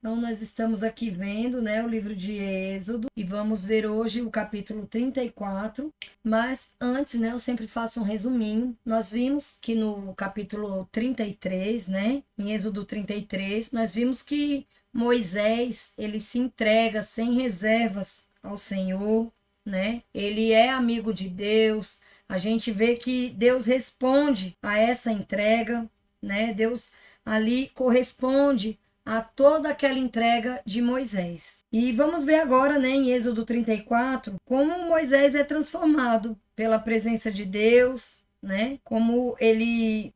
Então, nós estamos aqui vendo, né, o livro de Êxodo e vamos ver hoje o capítulo 34. Mas antes, né, eu sempre faço um resuminho. Nós vimos que no capítulo 33, né, em Êxodo 33, nós vimos que Moisés, ele se entrega sem reservas ao Senhor, né? Ele é amigo de Deus. A gente vê que Deus responde a essa entrega, né? Deus ali corresponde a toda aquela entrega de Moisés. E vamos ver agora, né, em Êxodo 34, como Moisés é transformado pela presença de Deus, né? Como ele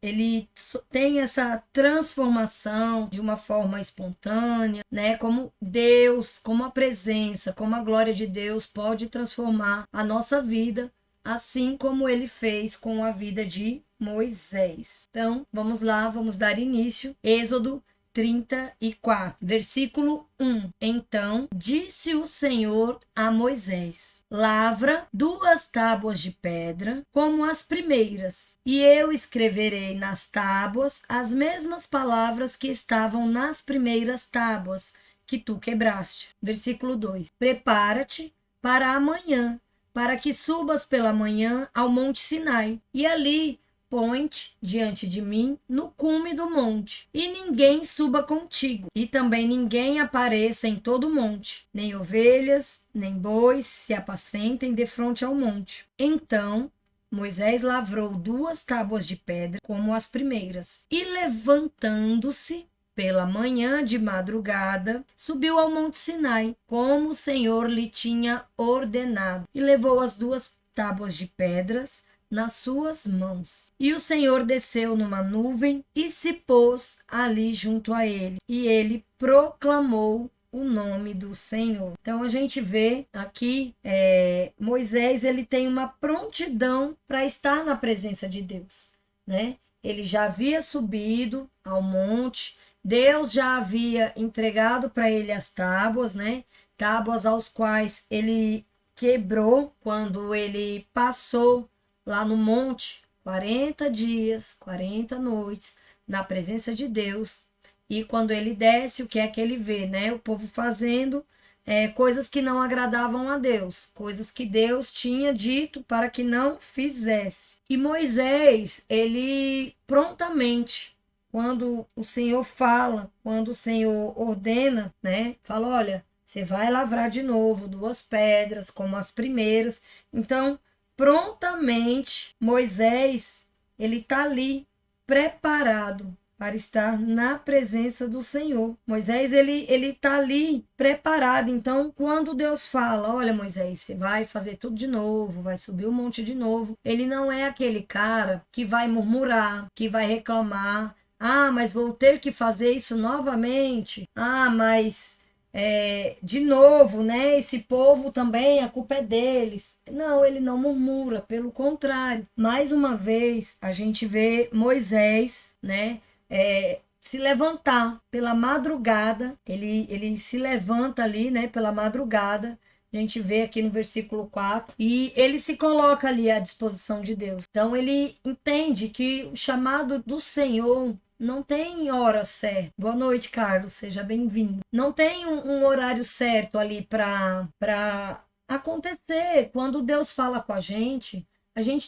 tem essa transformação de uma forma espontânea, né? Como Deus, como a presença, como a glória de Deus pode transformar a nossa vida, assim como ele fez com a vida de Moisés. Então, vamos lá, vamos dar início. Êxodo 34, versículo 1. Então disse o Senhor a Moisés: lavra 2 tábuas de pedra, como as primeiras, e eu escreverei nas tábuas as mesmas palavras que estavam nas primeiras tábuas que tu quebraste. Versículo 2. Prepara-te para amanhã, para que subas pela manhã ao monte Sinai, e ali põe-te diante de mim no cume do monte, e ninguém suba contigo, e também ninguém apareça em todo o monte, nem ovelhas, nem bois se apacentem defronte ao monte. Então Moisés lavrou 2 tábuas de pedra, como as primeiras, e levantando-se pela manhã de madrugada, subiu ao monte Sinai, como o Senhor lhe tinha ordenado, e levou as 2 tábuas de pedras nas suas mãos. E o Senhor desceu numa nuvem e se pôs ali junto a ele, e ele proclamou o nome do Senhor. Então a gente vê aqui Moisés, ele tem uma prontidão para estar na presença de Deus, né? Ele já havia subido ao monte, Deus já havia entregado para ele as tábuas, né? Tábuas aos quais ele quebrou quando ele passou lá no monte, 40 dias, 40 noites, na presença de Deus. E quando ele desce, o que é que ele vê, né? O povo fazendo coisas que não agradavam a Deus, coisas que Deus tinha dito para que não fizesse. E Moisés, ele prontamente, quando o Senhor fala, quando o Senhor ordena, né? Fala, olha, você vai lavrar de novo 2 pedras, como as primeiras. Então, prontamente Moisés, ele está ali preparado para estar na presença do Senhor. Moisés, ele está ali preparado. Então, quando Deus fala, olha Moisés, você vai fazer tudo de novo, vai subir o monte de novo, ele não é aquele cara que vai murmurar, que vai reclamar. Ah, mas vou ter que fazer isso novamente. Ah, mas de novo, né? Esse povo também, a culpa é deles. Não, ele não murmura, pelo contrário. Mais uma vez, a gente vê Moisés, né? Se levantar pela madrugada. Ele se levanta ali, né? Pela madrugada. A gente vê aqui no versículo 4. E ele se coloca ali à disposição de Deus. Então, ele entende que o chamado do Senhor não tem hora certa. Boa noite, Carlos, seja bem-vindo. Não tem um horário certo ali para acontecer. Quando Deus fala com a gente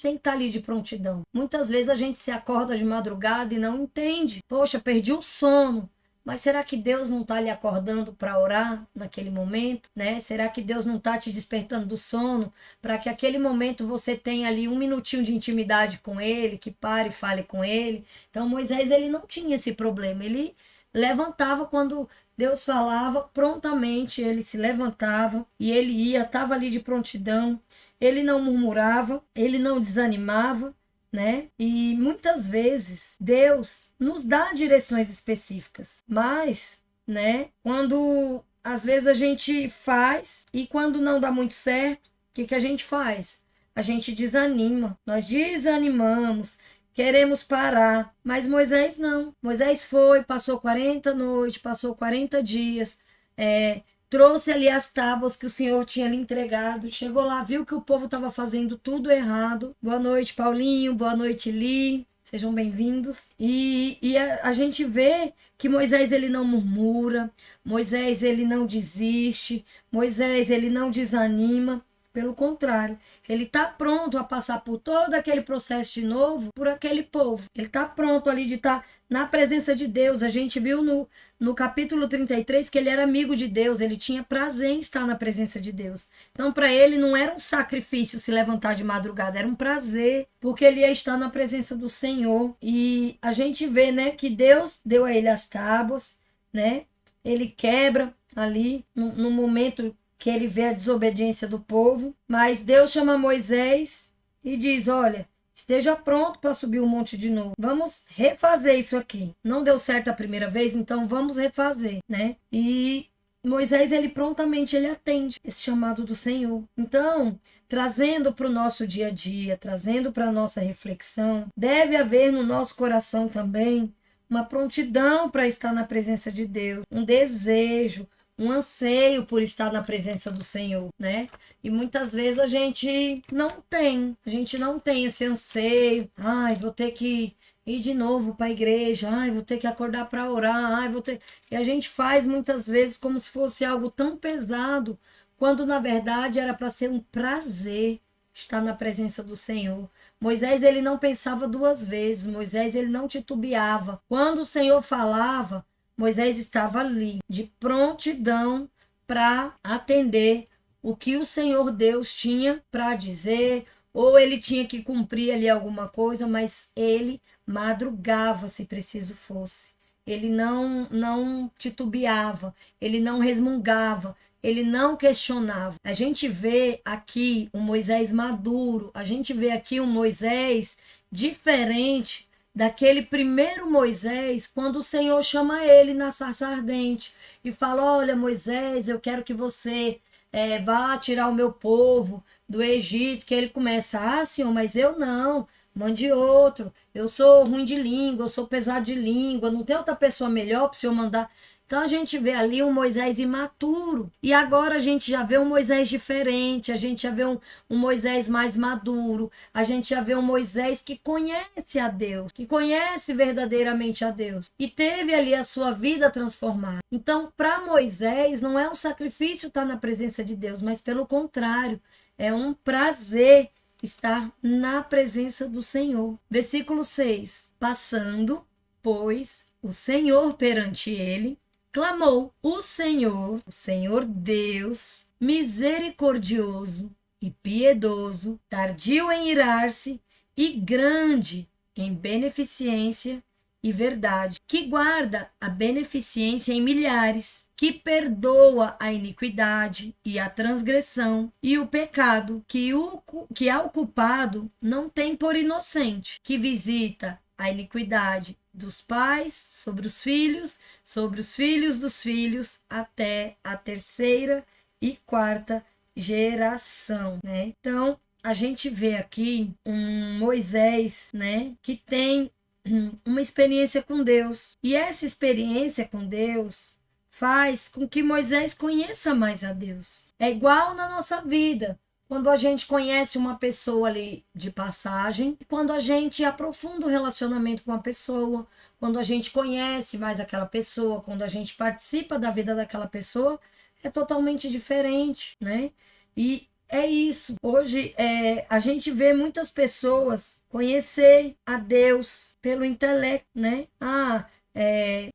tem que estar ali de prontidão. Muitas vezes a gente se acorda de madrugada e não entende. Poxa, perdi o sono. Mas será que Deus não está lhe acordando para orar naquele momento, né? Será que Deus não está te despertando do sono para que aquele momento você tenha ali um minutinho de intimidade com Ele, que pare e fale com Ele? Então Moisés, ele não tinha esse problema. Ele levantava quando Deus falava, prontamente ele se levantava e ele ia, estava ali de prontidão. Ele não murmurava, ele não desanimava, né? E muitas vezes Deus nos dá direções específicas, mas, né, quando às vezes a gente faz e quando não dá muito certo, o que a gente faz? A gente desanima, nós desanimamos, queremos parar, mas Moisés não. Moisés foi, passou 40 noites, passou 40 dias, trouxe ali as tábuas que o Senhor tinha lhe entregado, chegou lá, viu que o povo estava fazendo tudo errado. Boa noite, Paulinho, boa noite, Li. Sejam bem-vindos. E a gente vê que Moisés ele não murmura, Moisés ele não desiste, Moisés ele não desanima. Pelo contrário, ele está pronto a passar por todo aquele processo de novo por aquele povo. Ele está pronto ali de estar na presença de Deus. A gente viu no capítulo 33 que ele era amigo de Deus, ele tinha prazer em estar na presença de Deus. Então, para ele não era um sacrifício se levantar de madrugada, era um prazer, porque ele ia estar na presença do Senhor. E a gente vê, né, que Deus deu a ele as tábuas, né? Ele quebra ali no momento que ele vê a desobediência do povo, mas Deus chama Moisés e diz, olha, esteja pronto para subir o monte de novo. Vamos refazer isso aqui. Não deu certo a primeira vez, então vamos refazer, né? E Moisés, ele prontamente ele atende esse chamado do Senhor. Então, trazendo para o nosso dia a dia, trazendo para a nossa reflexão, deve haver no nosso coração também uma prontidão para estar na presença de Deus, um desejo, um anseio por estar na presença do Senhor, né? E muitas vezes a gente não tem esse anseio. Ai, vou ter que ir de novo para a igreja. Ai, vou ter que acordar para orar. Ai, vou ter... E a gente faz muitas vezes como se fosse algo tão pesado, quando na verdade era para ser um prazer estar na presença do Senhor. Moisés, ele não pensava duas vezes. Moisés, ele não titubeava. Quando o Senhor falava, Moisés estava ali, de prontidão para atender o que o Senhor Deus tinha para dizer, ou ele tinha que cumprir ali alguma coisa, mas ele madrugava se preciso fosse. Ele não titubeava, ele não resmungava, ele não questionava. A gente vê aqui um Moisés maduro, a gente vê aqui um Moisés diferente daquele primeiro Moisés, quando o Senhor chama ele na sarça ardente e fala, olha Moisés, eu quero que você vá tirar o meu povo do Egito, que ele começa, Senhor, mas eu não, mande outro, eu sou ruim de língua, eu sou pesado de língua, não tem outra pessoa melhor para o Senhor mandar. Então a gente vê ali um Moisés imaturo. E agora a gente já vê um Moisés diferente, a gente já vê um Moisés mais maduro, a gente já vê um Moisés que conhece a Deus, que conhece verdadeiramente a Deus. E teve ali a sua vida transformada. Então, para Moisés, não é um sacrifício estar na presença de Deus, mas pelo contrário, é um prazer estar na presença do Senhor. Versículo 6. Passando, pois, o Senhor perante ele, clamou o Senhor Deus, misericordioso e piedoso, tardio em irar-se e grande em beneficência e verdade, que guarda a beneficência em milhares, que perdoa a iniquidade e a transgressão e o pecado, que ao culpado não tem por inocente, que visita a iniquidade dos pais sobre os filhos dos filhos, até a terceira e quarta geração, né? Então, a gente vê aqui um Moisés, né, que tem uma experiência com Deus. E essa experiência com Deus faz com que Moisés conheça mais a Deus. É igual na nossa vida. Quando a gente conhece uma pessoa ali de passagem, quando a gente aprofunda o relacionamento com a pessoa, quando a gente conhece mais aquela pessoa, quando a gente participa da vida daquela pessoa, é totalmente diferente, né? E é isso. Hoje a gente vê muitas pessoas conhecer a Deus pelo intelecto, né?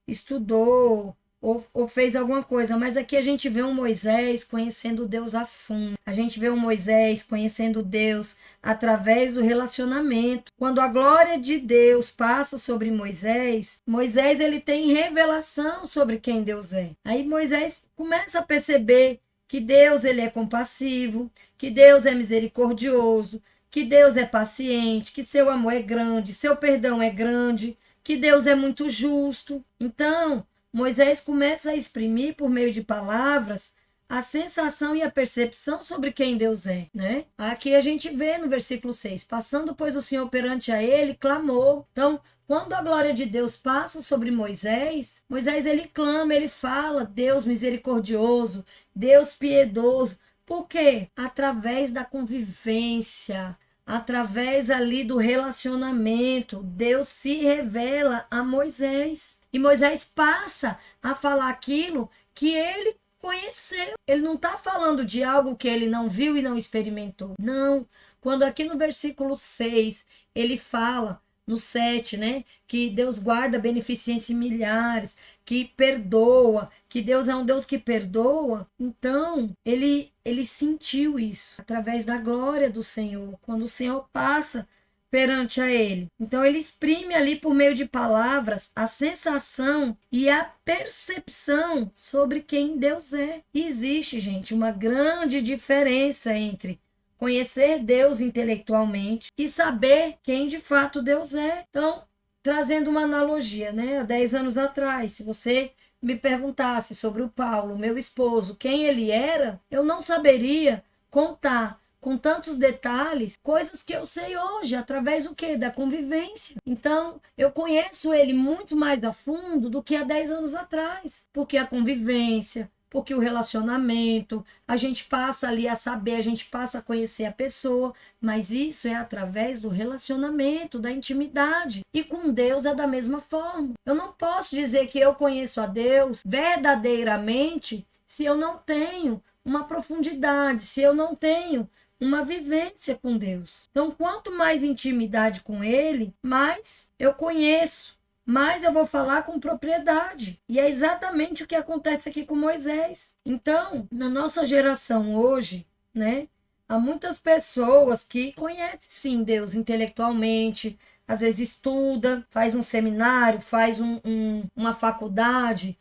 Estudou, ou fez alguma coisa, mas aqui a gente vê um Moisés conhecendo Deus a fundo. A gente vê um Moisés conhecendo Deus através do relacionamento. Quando a glória de Deus passa sobre Moisés, Moisés ele tem revelação sobre quem Deus é. Aí Moisés começa a perceber que Deus ele é compassivo, que Deus é misericordioso, que Deus é paciente, que seu amor é grande, seu perdão é grande, que Deus é muito justo. Então, Moisés começa a exprimir, por meio de palavras, a sensação e a percepção sobre quem Deus é, né? Aqui a gente vê no versículo 6, passando, pois, o Senhor perante a ele, clamou. Então, quando a glória de Deus passa sobre Moisés, Moisés ele clama, ele fala, Deus misericordioso, Deus piedoso. Por quê? Através da convivência, através ali do relacionamento, Deus se revela a Moisés. E Moisés passa a falar aquilo que ele conheceu. Ele não está falando de algo que ele não viu e não experimentou. Não. Quando aqui no versículo 6, ele fala, no 7, né? Que Deus guarda beneficência em milhares, que perdoa, que Deus é um Deus que perdoa. Então, ele sentiu isso através da glória do Senhor, quando o Senhor passa perante a ele. Então, ele exprime ali por meio de palavras a sensação e a percepção sobre quem Deus é. E existe, gente, uma grande diferença entre conhecer Deus intelectualmente e saber quem de fato Deus é. Então, trazendo uma analogia, né? Há 10 anos atrás, se você me perguntasse sobre o Paulo, meu esposo, quem ele era, eu não saberia contar com tantos detalhes coisas que eu sei hoje, através do quê? Da convivência. Então, eu conheço ele muito mais a fundo do que há 10 anos atrás, porque a convivência, porque o relacionamento, a gente passa ali a saber, a gente passa a conhecer a pessoa, mas isso é através do relacionamento, da intimidade. E com Deus é da mesma forma. Eu não posso dizer que eu conheço a Deus verdadeiramente se eu não tenho uma profundidade, se eu não tenho uma vivência com Deus. Então, quanto mais intimidade com Ele, mais eu conheço, mais eu vou falar com propriedade. E é exatamente o que acontece aqui com Moisés. Então, na nossa geração hoje, né, há muitas pessoas que conhecem sim Deus intelectualmente, às vezes estuda, faz um seminário, faz uma faculdade,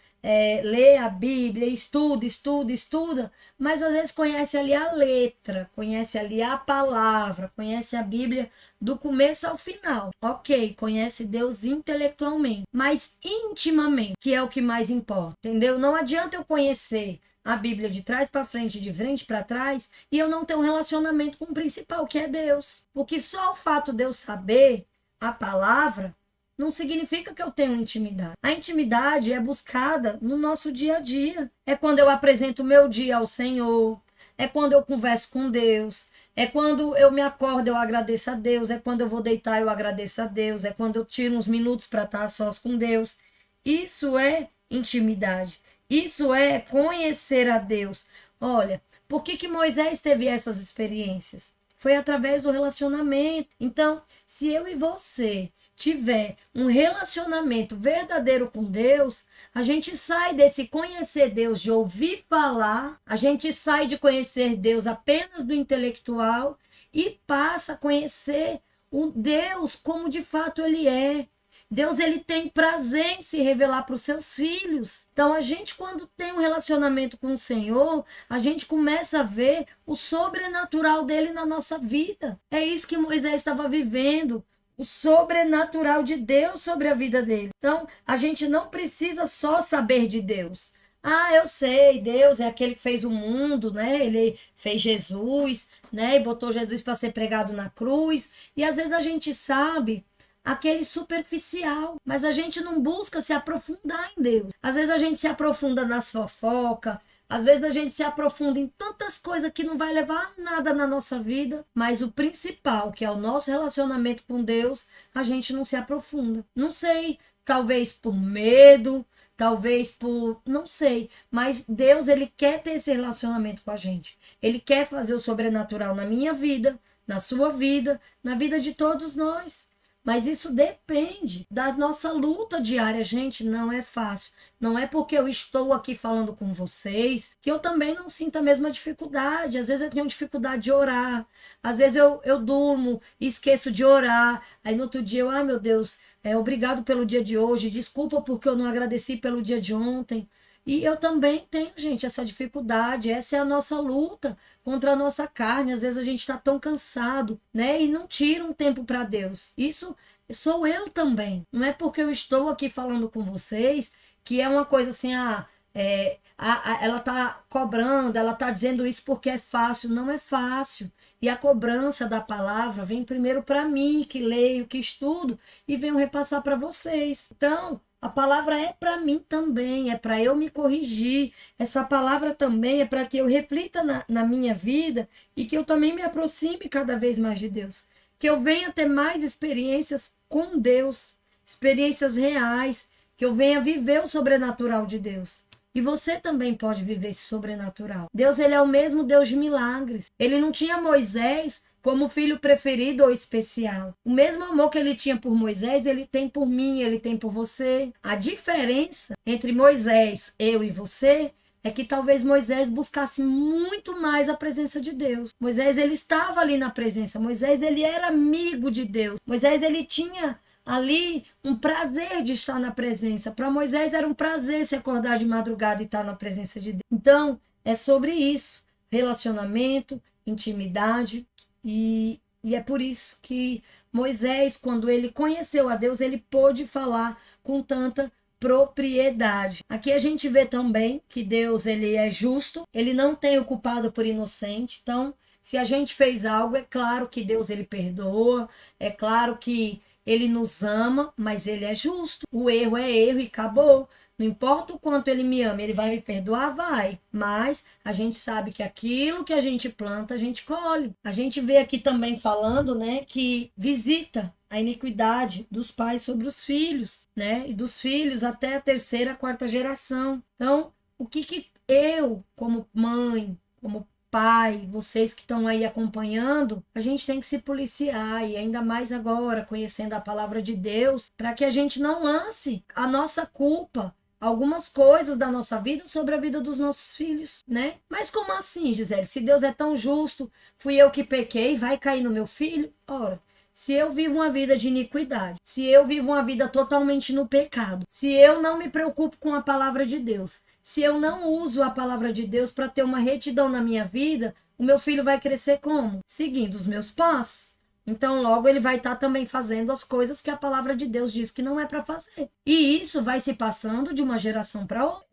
lê a Bíblia, estuda, mas às vezes conhece ali a letra, conhece ali a palavra, conhece a Bíblia do começo ao final. Ok, conhece Deus intelectualmente, mas intimamente, que é o que mais importa, entendeu? Não adianta eu conhecer a Bíblia de trás para frente, de frente para trás, e eu não ter um relacionamento com o principal, que é Deus. Porque só o fato de eu saber a palavra não significa que eu tenho intimidade. A intimidade é buscada no nosso dia a dia. É quando eu apresento o meu dia ao Senhor. É quando eu converso com Deus. É quando eu me acordo, eu agradeço a Deus. É quando eu vou deitar, eu agradeço a Deus. É quando eu tiro uns minutos para estar sós com Deus. Isso é intimidade. Isso é conhecer a Deus. Olha, por que Moisés teve essas experiências? Foi através do relacionamento. Então, se eu e você tiver um relacionamento verdadeiro com Deus, a gente sai desse conhecer Deus de ouvir falar, a gente sai de conhecer Deus apenas do intelectual e passa a conhecer o Deus como de fato ele é. Deus, ele tem prazer em se revelar para os seus filhos. Então, a gente, quando tem um relacionamento com o Senhor, a gente começa a ver o sobrenatural dele na nossa vida. É isso que Moisés estava vivendo. O sobrenatural de Deus sobre a vida dele. Então, a gente não precisa só saber de Deus. Ah, eu sei, Deus é aquele que fez o mundo, né? Ele fez Jesus, né? E botou Jesus para ser pregado na cruz. E às vezes a gente sabe aquele superficial, mas a gente não busca se aprofundar em Deus. Às vezes a gente se aprofunda nas fofocas, às vezes a gente se aprofunda em tantas coisas que não vai levar a nada na nossa vida, mas o principal, que é o nosso relacionamento com Deus, a gente não se aprofunda. Não sei, talvez por medo, talvez por, não sei, mas Deus, ele quer ter esse relacionamento com a gente. Ele quer fazer o sobrenatural na minha vida, na sua vida, na vida de todos nós. Mas isso depende da nossa luta diária, gente, não é fácil. Não é porque eu estou aqui falando com vocês que eu também não sinto a mesma dificuldade. Às vezes eu tenho dificuldade de orar, às vezes eu durmo e esqueço de orar. Aí no outro dia eu, ai meu Deus, obrigado pelo dia de hoje, desculpa porque eu não agradeci pelo dia de ontem. E eu também tenho, gente, essa dificuldade, essa é a nossa luta contra a nossa carne. Às vezes a gente está tão cansado, né? E não tira um tempo para Deus. Isso sou eu também. Não é porque eu estou aqui falando com vocês que é uma coisa assim, ela tá cobrando, ela tá dizendo isso porque é fácil. Não é fácil. E a cobrança da palavra vem primeiro para mim, que leio, que estudo, e venho repassar para vocês. Então, a palavra é para mim também, é para eu me corrigir. Essa palavra também é para que eu reflita na minha vida e que eu também me aproxime cada vez mais de Deus. que eu venha ter mais experiências com Deus, experiências reais, que eu venha viver o sobrenatural de Deus. E você também pode viver esse sobrenatural. Deus, ele é o mesmo Deus de milagres. Ele não tinha Moisés como filho preferido ou especial. O mesmo amor que ele tinha por Moisés, ele tem por mim, ele tem por você. A diferença entre Moisés, eu e você, é que talvez Moisés buscasse muito mais a presença de Deus. Moisés, ele estava ali na presença. Moisés, ele era amigo de Deus. Moisés, ele tinha ali um prazer de estar na presença. Para Moisés era um prazer se acordar de madrugada e estar na presença de Deus. Então, é sobre isso. Relacionamento, intimidade. E é por isso que Moisés, quando ele conheceu a Deus, ele pôde falar com tanta propriedade. Aqui a gente vê também que Deus, ele é justo, ele não tem o culpado por inocente. Então, se a gente fez algo, é claro que Deus, ele perdoa, é claro que ele nos ama, mas ele é justo. O erro é erro e acabou. Não importa o quanto ele me ama, ele vai me perdoar? Vai. Mas a gente sabe que aquilo que a gente planta, a gente colhe. A gente vê aqui também falando, né, que visita a iniquidade dos pais sobre os filhos, né? E dos filhos até a terceira, quarta geração. Então, o que eu, como mãe, como pai, vocês que estão aí acompanhando, a gente tem que se policiar, e ainda mais agora, conhecendo a palavra de Deus, para que a gente não lance a nossa culpa, algumas coisas da nossa vida sobre a vida dos nossos filhos, né? Mas como assim, Gisele? Se Deus é tão justo, fui eu que pequei, vai cair no meu filho? Ora, se eu vivo uma vida de iniquidade, se eu vivo uma vida totalmente no pecado, se eu não me preocupo com a palavra de Deus, se eu não uso a palavra de Deus para ter uma retidão na minha vida, o meu filho vai crescer como? Seguindo os meus passos. Então, logo ele vai estar também fazendo as coisas que a palavra de Deus diz que não é para fazer. E isso vai se passando de uma geração para outra.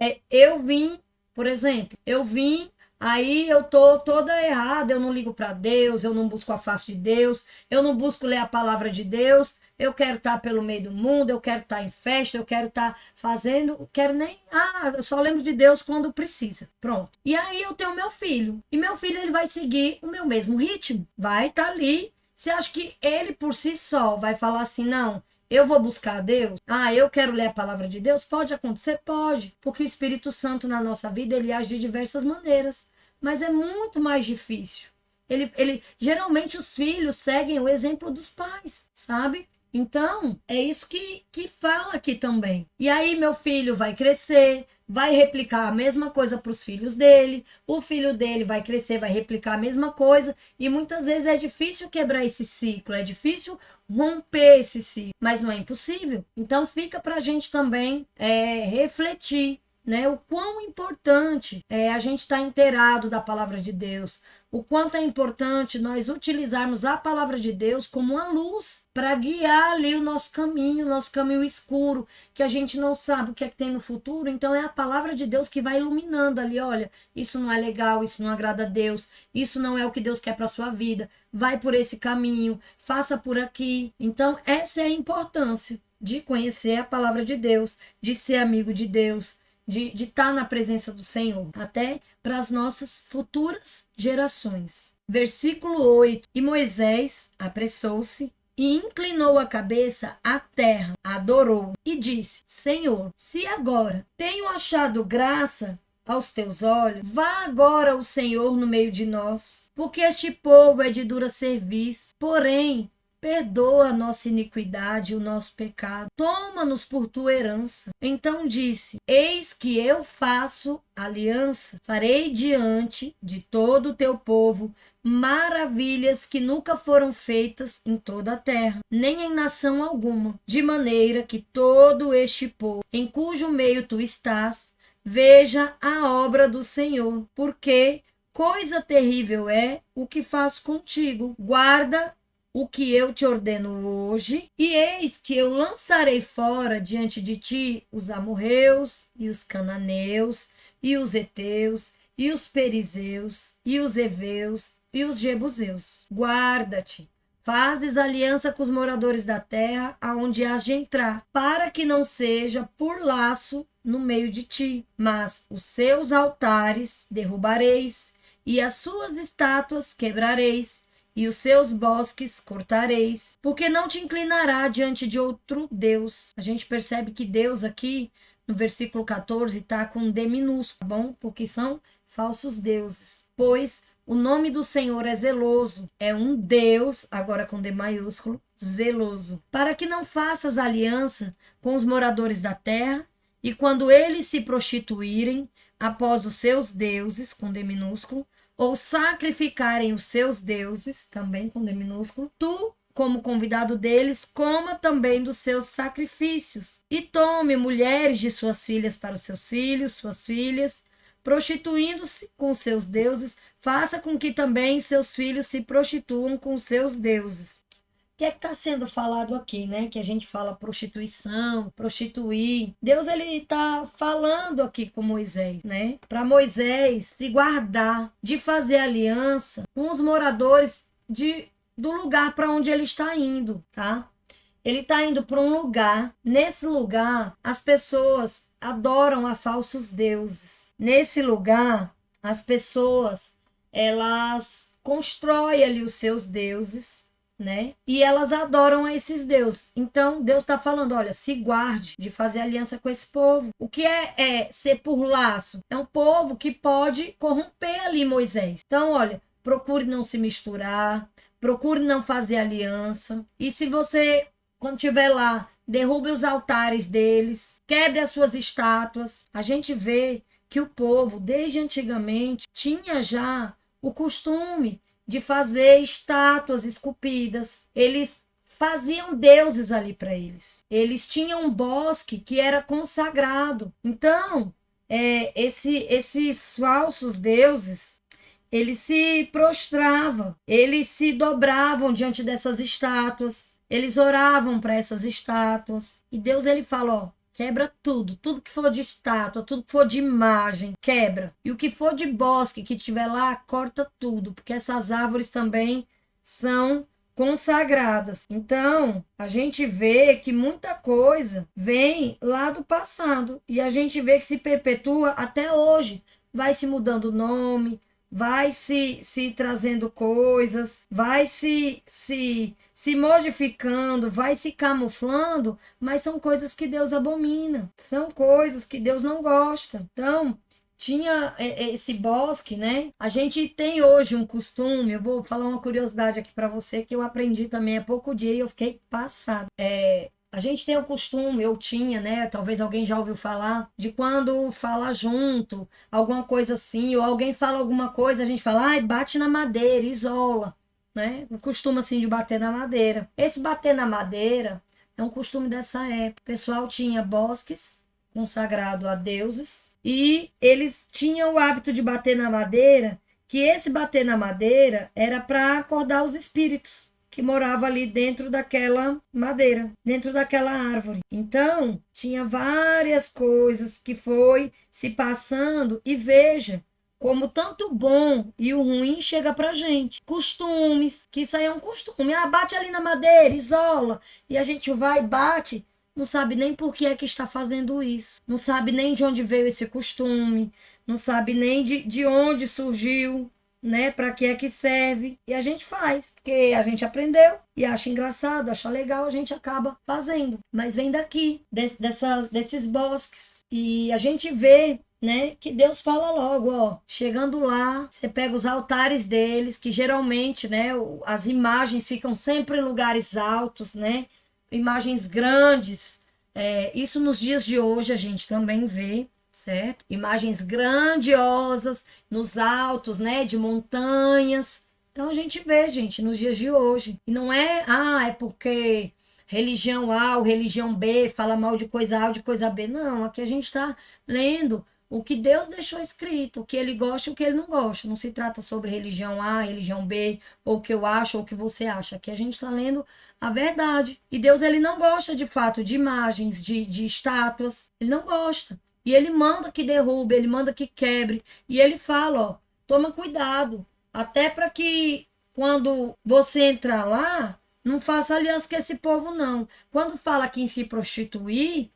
Por exemplo, aí eu tô toda errada, eu não ligo para Deus, eu não busco a face de Deus, eu não busco ler a palavra de Deus, eu quero estar pelo meio do mundo, eu quero estar em festa, eu quero estar fazendo, eu só lembro de Deus quando precisa. Pronto. E aí eu tenho meu filho, e meu filho ele vai seguir o meu mesmo ritmo, vai estar ali. Você acha que ele por si só vai falar assim, não, eu vou buscar a Deus? Eu quero ler a palavra de Deus? Pode acontecer? Pode. Porque o Espírito Santo na nossa vida, ele age de diversas maneiras. Mas é muito mais difícil. Geralmente os filhos seguem o exemplo dos pais, sabe? Então, é isso que fala aqui também. E aí meu filho vai crescer, vai replicar a mesma coisa para os filhos dele, o filho dele vai crescer, vai replicar a mesma coisa, e muitas vezes é difícil quebrar esse ciclo, é difícil romper esse ciclo, mas não é impossível. Então fica para a gente também refletir, né, o quão importante é a gente estar inteirado da palavra de Deus, o quanto é importante nós utilizarmos a palavra de Deus como uma luz para guiar ali o nosso caminho escuro, que a gente não sabe o que é que tem no futuro. Então é a palavra de Deus que vai iluminando ali, olha, isso não é legal, isso não agrada a Deus, isso não é o que Deus quer para sua vida, vai por esse caminho, faça por aqui. Então essa é a importância de conhecer a palavra de Deus, de ser amigo de Deus, de estar na presença do Senhor, até para as nossas futuras gerações. Versículo 8. E Moisés apressou-se e inclinou a cabeça à terra, adorou e disse, Senhor, se agora tenho achado graça aos teus olhos, vá agora o Senhor no meio de nós, porque este povo é de dura cerviz, porém perdoa a nossa iniquidade e o nosso pecado. Toma-nos por tua herança. Então disse, eis que eu faço aliança. Farei diante de todo o teu povo maravilhas que nunca foram feitas em toda a terra, nem em nação alguma. De maneira que todo este povo, em cujo meio tu estás, veja a obra do Senhor. Porque coisa terrível é o que faço contigo. Guarda o que eu te ordeno hoje, e eis que eu lançarei fora diante de ti os amorreus, e os cananeus, e os heteus, e os perizeus, e os heveus, e os jebuseus. Guarda-te, fazes aliança com os moradores da terra, aonde has de entrar, para que não seja por laço no meio de ti, mas os seus altares derrubareis, e as suas estátuas quebrareis, e os seus bosques cortareis, porque não te inclinará diante de outro Deus. A gente percebe que Deus aqui, no versículo 14, está com D minúsculo, tá bom? Porque são falsos deuses. Pois o nome do Senhor é zeloso, é um Deus, agora com D maiúsculo, zeloso, para que não faças aliança com os moradores da terra, e quando eles se prostituírem após os seus deuses, com D minúsculo, ou sacrificarem os seus deuses, também com D minúsculo, tu, como convidado deles, coma também dos seus sacrifícios, e tome mulheres de suas filhas para os seus filhos, suas filhas, prostituindo-se com seus deuses, faça com que também seus filhos se prostituam com seus deuses. O que é que está sendo falado aqui, né? Que a gente fala prostituição, prostituir. Deus, ele está falando aqui com Moisés, né? Para Moisés se guardar de fazer aliança com os moradores do lugar para onde ele está indo, tá? Ele está indo para um lugar. Nesse lugar, as pessoas adoram a falsos deuses. Nesse lugar, as pessoas, elas constroem ali os seus deuses, né? E elas adoram esses deuses. Então, Deus está falando, olha, se guarde de fazer aliança com esse povo. O que é ser por laço? É um povo que pode corromper ali Moisés. Então, olha, procure não se misturar, procure não fazer aliança. E se você, quando estiver lá, derrube os altares deles, quebre as suas estátuas. A gente vê que o povo, desde antigamente, tinha já o costume de fazer estátuas esculpidas. Eles faziam deuses ali para eles. Eles tinham um bosque que era consagrado. Então, esses falsos deuses, eles se prostravam, eles se dobravam diante dessas estátuas, eles oravam para essas estátuas. E Deus, ele fala, ó, quebra tudo que for de estátua, tudo que for de imagem, quebra. E o que for de bosque que tiver lá, corta tudo, porque essas árvores também são consagradas. Então, a gente vê que muita coisa vem lá do passado e a gente vê que se perpetua até hoje. Vai se mudando o nome, vai se trazendo coisas, vai se modificando, vai se camuflando, mas são coisas que Deus abomina, são coisas que Deus não gosta. Então, tinha esse bosque, né? A gente tem hoje um costume, eu vou falar uma curiosidade aqui para você que eu aprendi também há pouco dia e eu fiquei passada. A gente tem o costume, eu tinha, né? Talvez alguém já ouviu falar, de quando fala junto, alguma coisa assim, ou alguém fala alguma coisa, a gente fala, ai, bate na madeira, isola, né? O costume assim de bater na madeira. Esse bater na madeira é um costume dessa época. O pessoal tinha bosques consagrado a deuses e eles tinham o hábito de bater na madeira, que esse bater na madeira era para acordar os espíritos que morava ali dentro daquela madeira, dentro daquela árvore. Então, tinha várias coisas que foi se passando e veja como tanto o bom e o ruim chega pra gente. Costumes, que isso aí é um costume. Ah, bate ali na madeira, isola. E a gente vai e bate, não sabe nem por que é que está fazendo isso. Não sabe nem de onde veio esse costume, não sabe nem de onde surgiu, né? Para que é que serve? E a gente faz, porque a gente aprendeu e acha engraçado, acha legal, a gente acaba fazendo. Mas vem daqui, desses bosques. E a gente vê, né, que Deus fala logo, ó, chegando lá, você pega os altares deles, que geralmente, né, as imagens ficam sempre em lugares altos, né? Imagens grandes. Isso nos dias de hoje a gente também vê, certo? Imagens grandiosas nos altos, né, de montanhas. Então a gente vê, gente, nos dias de hoje. E não é porque religião A ou religião B fala mal de coisa A ou de coisa B. Não, aqui a gente está lendo o que Deus deixou escrito, o que ele gosta e o que ele não gosta. Não se trata sobre religião A, religião B, ou o que eu acho ou o que você acha. Aqui a gente está lendo a verdade. E Deus, ele não gosta de fato de imagens, de estátuas. Ele não gosta. E ele manda que derrube, ele manda que quebre. E ele fala, ó, toma cuidado. Até para que quando você entrar lá, não faça aliança com esse povo, não. Quando fala aqui em se prostituir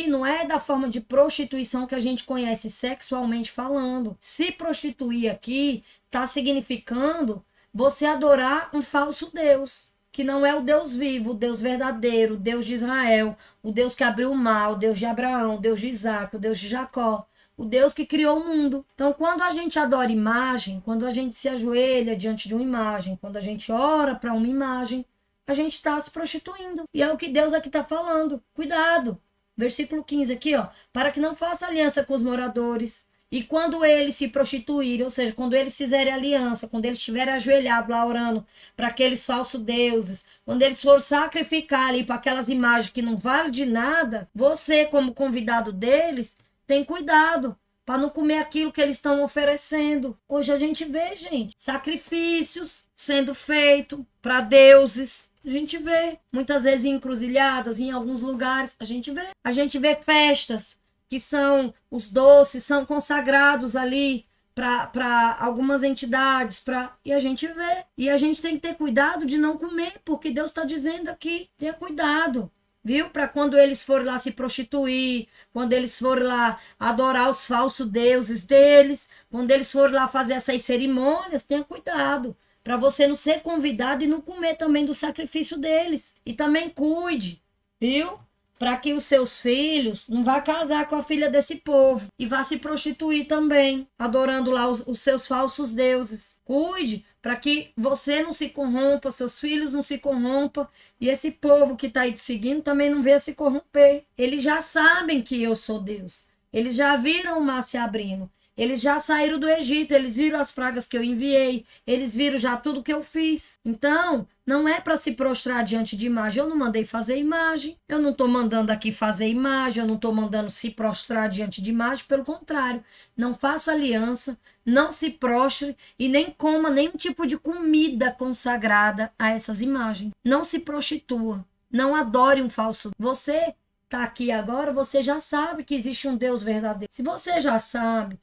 não é da forma de prostituição que a gente conhece sexualmente falando. Se prostituir aqui está significando você adorar um falso Deus, que não é o Deus vivo, o Deus verdadeiro, o Deus de Israel, o Deus que abriu o mar, o Deus de Abraão, o Deus de Isaac, o Deus de Jacó, o Deus que criou o mundo. Então, quando a gente adora imagem, quando a gente se ajoelha diante de uma imagem, quando a gente ora para uma imagem, a gente está se prostituindo. E é o que Deus aqui está falando. Cuidado. Versículo 15 aqui, ó. Para que não faça aliança com os moradores. E quando eles se prostituírem, ou seja, quando eles fizerem aliança, quando eles estiverem ajoelhados lá orando para aqueles falsos deuses, quando eles for sacrificar ali para aquelas imagens que não valem de nada, você, como convidado deles, tem cuidado para não comer aquilo que eles estão oferecendo. Hoje a gente vê, gente, sacrifícios sendo feitos para deuses. A gente vê, muitas vezes em encruzilhadas, em alguns lugares, a gente vê. A gente vê festas que são, os doces são consagrados ali para algumas entidades, e a gente vê. E a gente tem que ter cuidado de não comer, porque Deus está dizendo aqui, tenha cuidado. Viu? Para quando eles forem lá se prostituir, quando eles forem lá adorar os falsos deuses deles, quando eles forem lá fazer essas cerimônias, tenha cuidado. Para você não ser convidado e não comer também do sacrifício deles. E também cuide, viu? Para que os seus filhos não vá casar com a filha desse povo e vá se prostituir também, adorando lá os seus falsos deuses. Cuide para que você não se corrompa, seus filhos não se corrompam e esse povo que está aí te seguindo também não venha se corromper. Eles já sabem que eu sou Deus. Eles já viram o mar se abrindo. Eles já saíram do Egito, eles viram as pragas que eu enviei, eles viram já tudo que eu fiz. Então, não é para se prostrar diante de imagem. Eu não mandei fazer imagem, eu não estou mandando aqui fazer imagem, eu não estou mandando se prostrar diante de imagem, pelo contrário. Não faça aliança, não se prostre e nem coma nenhum tipo de comida consagrada a essas imagens. Não se prostitua, não adore um falso. Você tá aqui agora, você já sabe que existe um Deus verdadeiro. Se você já sabe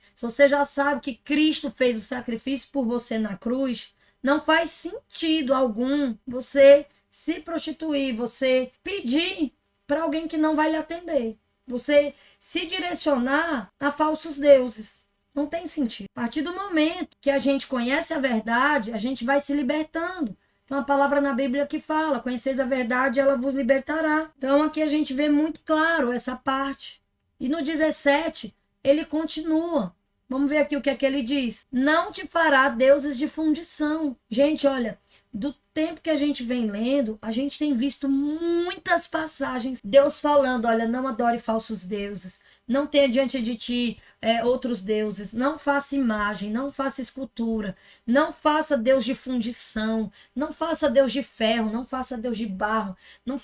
que Cristo fez o sacrifício por você na cruz, não faz sentido algum você se prostituir, você pedir para alguém que não vai lhe atender, você se direcionar a falsos deuses. Não tem sentido. A partir do momento que a gente conhece a verdade, a gente vai se libertando. Então, a palavra na Bíblia que fala, conheceis a verdade, ela vos libertará. Então, aqui a gente vê muito claro essa parte. E no 17, ele continua. Vamos ver aqui o que é que ele diz. Não te fará deuses de fundição. Gente, olha, do tempo que a gente vem lendo, a gente tem visto muitas passagens. Deus falando, olha, não adore falsos deuses. Não tenha diante de ti outros deuses. Não faça imagem, não faça escultura. Não faça Deus de fundição. Não faça Deus de ferro, não faça Deus de barro. Não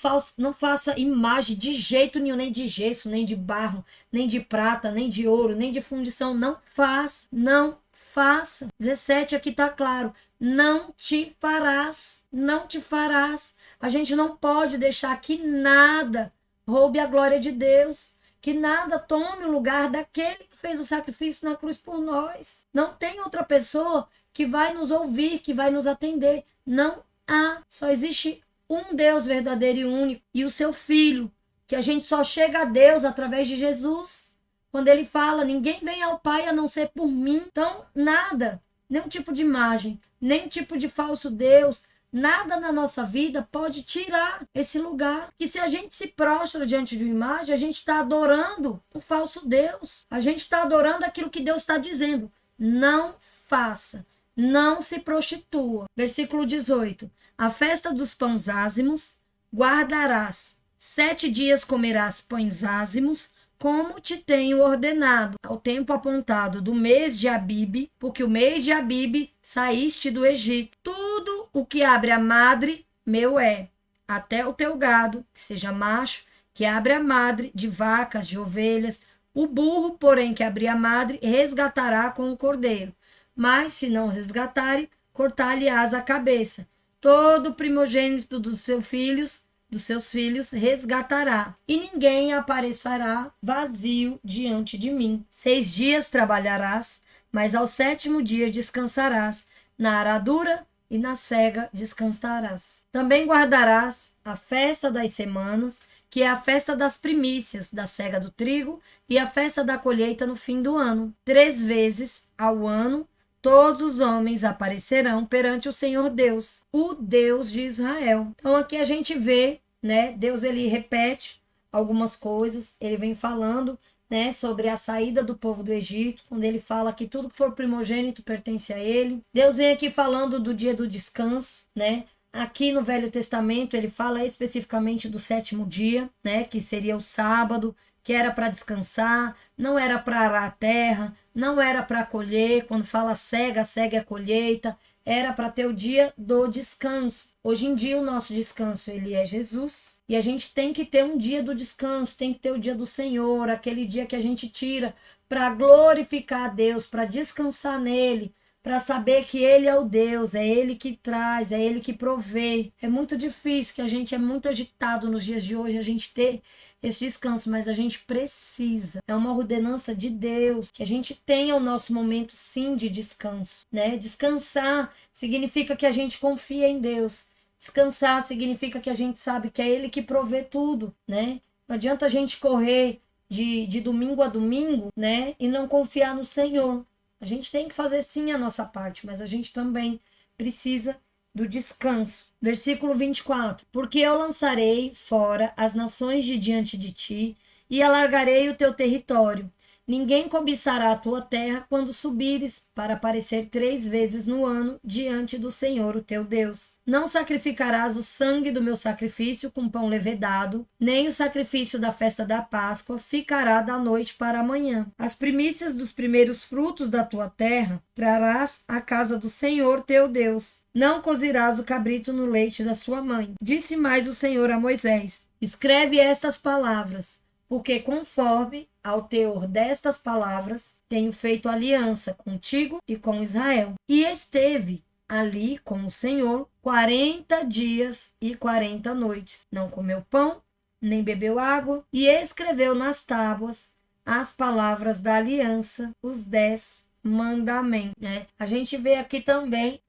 faça imagem de jeito nenhum, nem de gesso, nem de barro, nem de prata, nem de ouro, nem de fundição. Não faça. 17 aqui tá claro. Não te farás. A gente não pode deixar que nada roube a glória de Deus, que nada tome o lugar daquele que fez o sacrifício na cruz por nós. Não tem outra pessoa que vai nos ouvir, que vai nos atender. Não há. Só existe um Deus verdadeiro e único, e o seu Filho, que a gente só chega a Deus através de Jesus. Quando ele fala, ninguém vem ao Pai a não ser por mim. Então, nada, nenhum tipo de imagem, nenhum tipo de falso Deus, nada na nossa vida pode tirar esse lugar. Que se a gente se prostra diante de uma imagem, a gente está adorando um falso Deus. A gente está adorando aquilo que Deus está dizendo. Não faça, não se prostitua. Versículo 18. A festa dos pães ázimos guardarás. 7 dias comerás pães ázimos, como te tenho ordenado, ao tempo apontado do mês de Abibe, porque o mês de Abibe saíste do Egito. Tudo o que abre a madre, meu é, até o teu gado, que seja macho, que abre a madre de vacas, de ovelhas. O burro, porém, que abrir a madre, resgatará com o cordeiro. Mas, se não resgatare, cortar-lhe-ás a cabeça. Todo primogênito dos seus filhos resgatará, e ninguém aparecerá vazio diante de mim. 6 dias trabalharás, mas ao 7º dia descansarás. Na aradura e na cega descansarás. Também guardarás a festa das semanas, que é a festa das primícias, da cega do trigo, e a festa da colheita no fim do ano. 3 vezes ao ano todos os homens aparecerão perante o Senhor Deus, o Deus de Israel. Então aqui a gente vê, né, Deus ele repete algumas coisas, ele vem falando, né, sobre a saída do povo do Egito, quando ele fala que tudo que for primogênito pertence a ele. Deus vem aqui falando do dia do descanso, né? Aqui no Velho Testamento ele fala especificamente do 7º dia, né, que seria o sábado, que era para descansar, não era para arar a terra, não era para colher. Quando fala cega, segue a colheita, era para ter o dia do descanso. Hoje em dia o nosso descanso ele é Jesus, e a gente tem que ter um dia do descanso, tem que ter o dia do Senhor, aquele dia que a gente tira para glorificar a Deus, para descansar nele, para saber que ele é o Deus, é ele que traz, é ele que provê. É muito difícil, que a gente é muito agitado nos dias de hoje, a gente ter esse descanso, mas a gente precisa. É uma ordenança de Deus, que a gente tenha o nosso momento sim de descanso, né? Descansar significa que a gente confia em Deus. Descansar significa que a gente sabe que é ele que provê tudo, né? Não adianta a gente correr de domingo a domingo, né? E não confiar no Senhor. A gente tem que fazer sim a nossa parte, mas a gente também precisa do descanso. Versículo 24. Porque eu lançarei fora as nações de diante de ti e alargarei o teu território. Ninguém cobiçará a tua terra quando subires para aparecer 3 vezes no ano diante do Senhor, o teu Deus. Não sacrificarás o sangue do meu sacrifício com pão levedado, nem o sacrifício da festa da Páscoa ficará da noite para a manhã. As primícias dos primeiros frutos da tua terra trarás à casa do Senhor, teu Deus. Não cozirás o cabrito no leite da sua mãe. Disse mais o Senhor a Moisés: escreve estas palavras, porque conforme ao teor destas palavras, tenho feito aliança contigo e com Israel. E esteve ali com o Senhor 40 dias e 40 noites. Não comeu pão, nem bebeu água, e escreveu nas tábuas as palavras da aliança, os 10 mandamentos, né? A gente vê aqui também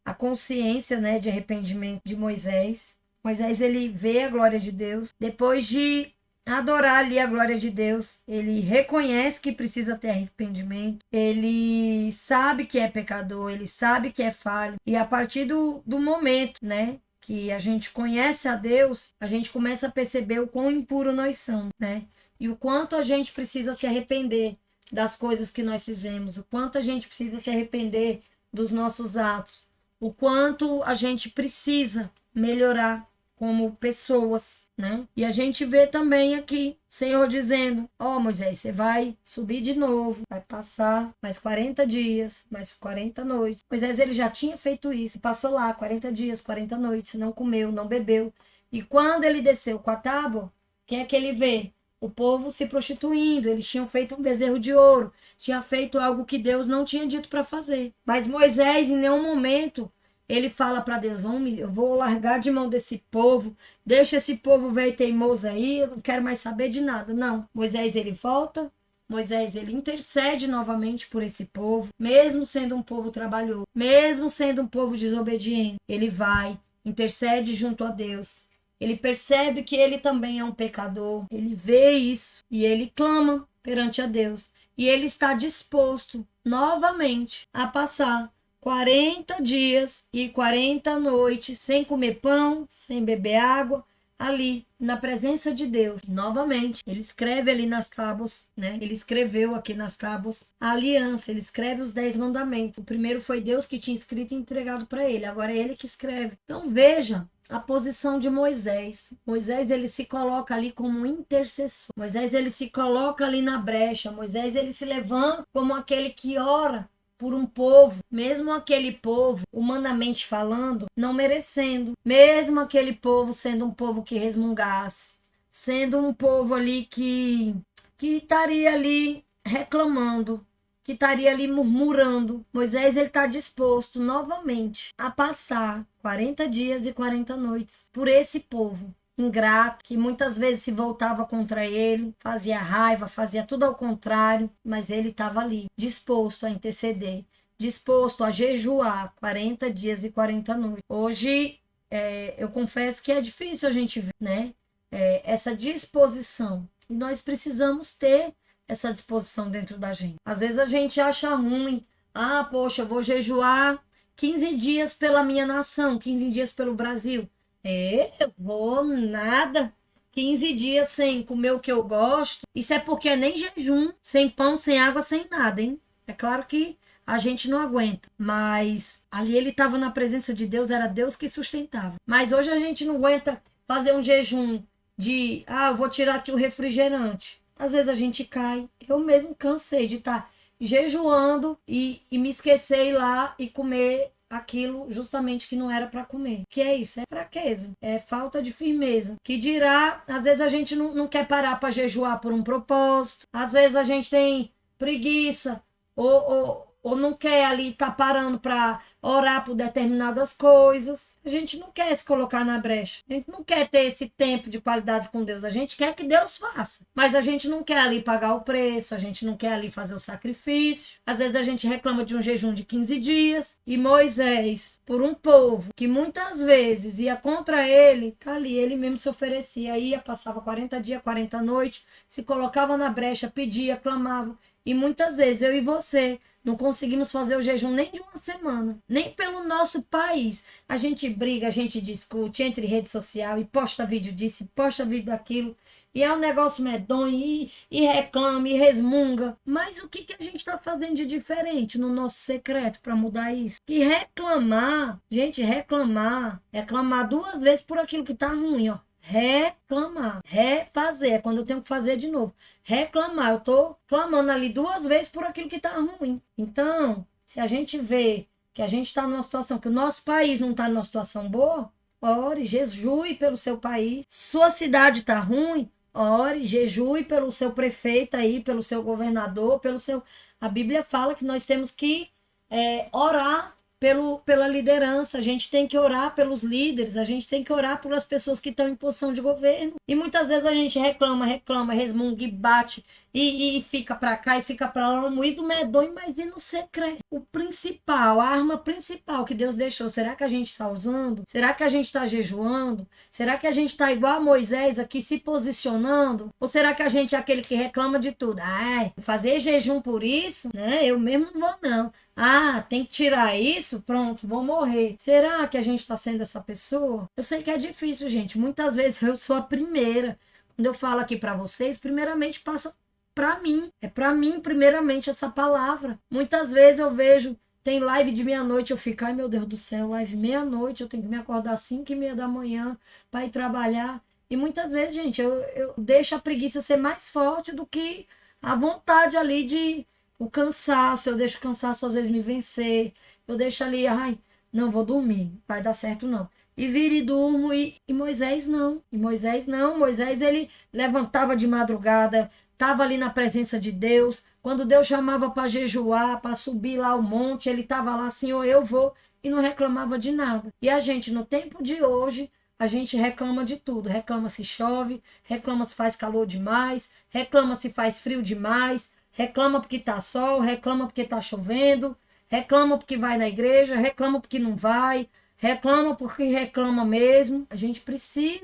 a consciência, né, de arrependimento de Moisés. Moisés, ele vê a glória de Deus. Depois de adorar ali a glória de Deus, ele reconhece que precisa ter arrependimento, ele sabe que é pecador, ele sabe que é falho, e a partir do momento, né, que a gente conhece a Deus, a gente começa a perceber o quão impuro nós somos, né, e o quanto a gente precisa se arrepender das coisas que nós fizemos, o quanto a gente precisa se arrepender dos nossos atos, o quanto a gente precisa melhorar como pessoas, né? E a gente vê também aqui o Senhor dizendo: ó, Moisés, você vai subir de novo, vai passar mais 40 dias, mais 40 noites. Moisés, ele já tinha feito isso, passou lá 40 dias, 40 noites, não comeu, não bebeu. E quando ele desceu com a tábua, quem é que ele vê? O povo se prostituindo, eles tinham feito um bezerro de ouro, tinha feito algo que Deus não tinha dito para fazer. Mas Moisés, em nenhum momento, ele fala para Deus: eu vou largar de mão desse povo, deixa esse povo velho teimoso aí, eu não quero mais saber de nada. Não, Moisés ele volta, Moisés ele intercede novamente por esse povo, mesmo sendo um povo trabalhoso, mesmo sendo um povo desobediente, ele vai, intercede junto a Deus. Ele percebe que ele também é um pecador, ele vê isso e ele clama perante a Deus. E ele está disposto novamente a passar 40 dias e 40 noites sem comer pão, sem beber água, ali na presença de Deus. Novamente, ele escreve ali nas tábuas, né? Ele escreveu aqui nas tábuas a aliança, ele escreve os 10 mandamentos. O primeiro foi Deus que tinha escrito e entregado para ele, agora é ele que escreve. Então veja a posição de Moisés. Moisés, ele se coloca ali como um intercessor. Moisés, ele se coloca ali na brecha. Moisés, ele se levanta como aquele que ora por um povo, mesmo aquele povo, humanamente falando, não merecendo, mesmo aquele povo sendo um povo que resmungasse, sendo um povo ali que estaria ali reclamando, que estaria ali murmurando. Moisés, ele está disposto novamente a passar 40 dias e 40 noites por esse povo ingrato, que muitas vezes se voltava contra ele, fazia raiva, fazia tudo ao contrário, mas ele estava ali, disposto a interceder, disposto a jejuar 40 dias e 40 noites. Hoje, eu confesso que é difícil a gente ver, né? Essa disposição. E nós precisamos ter essa disposição dentro da gente. Às vezes a gente acha ruim, Ah, poxa, eu vou jejuar 15 dias pela minha nação, 15 dias pelo Brasil. Eu vou nada. 15 dias sem comer o que eu gosto. Isso é porque é nem jejum, sem pão, sem água, sem nada, hein? É claro que a gente não aguenta, mas ali ele estava na presença de Deus, era Deus que sustentava. Mas hoje a gente não aguenta fazer um jejum eu vou tirar aqui o refrigerante. Às vezes a gente cai. Eu mesmo cansei de estar jejuando e me esquecer ir lá e comer aquilo justamente que não era para comer. Que é isso? É fraqueza, é falta de firmeza. Que dirá, às vezes a gente não quer parar para jejuar por um propósito, às vezes a gente tem preguiça ou não quer ali estar parando para orar por determinadas coisas. A gente não quer se colocar na brecha. A gente não quer ter esse tempo de qualidade com Deus. A gente quer que Deus faça. Mas a gente não quer ali pagar o preço, a gente não quer ali fazer o sacrifício. Às vezes a gente reclama de um jejum de 15 dias. E Moisés, por um povo que muitas vezes ia contra ele, tá ali, ele mesmo se oferecia, ia, passava 40 dias, 40 noites, se colocava na brecha, pedia, clamava. E muitas vezes eu e você não conseguimos fazer o jejum nem de uma semana, nem pelo nosso país. A gente briga, a gente discute, entra em rede social e posta vídeo disso, e posta vídeo daquilo. E é um negócio medonho, e reclama, e resmunga. Mas o que a gente está fazendo de diferente no nosso secreto para mudar isso? Que reclamar, gente, reclamar duas vezes por aquilo que tá ruim, ó. Reclamar, refazer, é quando eu tenho que fazer de novo. Reclamar, eu tô clamando ali duas vezes por aquilo que tá ruim. Então, se a gente vê que a gente tá numa situação, que o nosso país não tá numa situação boa, ore, jejue pelo seu país. Sua cidade tá ruim, ore, jejue pelo seu prefeito aí, pelo seu governador, pelo seu... A Bíblia fala que nós temos que orar pela liderança, a gente tem que orar pelos líderes, a gente tem que orar pelas pessoas que estão em posição de governo. E muitas vezes a gente reclama, resmunga e bate e fica pra cá e fica pra lá, um moído medonho, mas e no secreto? O principal, a arma principal que Deus deixou, será que a gente está usando? Será que a gente está jejuando? Será que a gente está igual a Moisés aqui se posicionando? Ou será que a gente é aquele que reclama de tudo? Fazer jejum por isso, né? Eu mesmo não vou não. Tem que tirar isso? Pronto, vou morrer. Será que a gente está sendo essa pessoa? Eu sei que é difícil, gente. Muitas vezes eu sou a primeira. Quando eu falo aqui para vocês, primeiramente passa para mim. É para mim, primeiramente, essa palavra. Muitas vezes eu vejo, tem live de meia-noite, eu fico, ai meu Deus do céu, live meia-noite, eu tenho que me acordar às 5h30 da manhã para ir trabalhar. E muitas vezes, gente, eu deixo a preguiça ser mais forte do que a vontade ali o cansaço, eu deixo o cansaço às vezes me vencer, eu deixo ali, não vou dormir, vai dar certo não. E viro e durmo, e Moisés não, Moisés ele levantava de madrugada, estava ali na presença de Deus, quando Deus chamava para jejuar, para subir lá o monte, ele estava lá, Senhor, eu vou, e não reclamava de nada. E a gente, no tempo de hoje, a gente reclama de tudo, reclama se chove, reclama se faz calor demais, reclama se faz frio demais, reclama porque tá sol, reclama porque tá chovendo, reclama porque vai na igreja, reclama porque não vai, reclama porque reclama mesmo. A gente precisa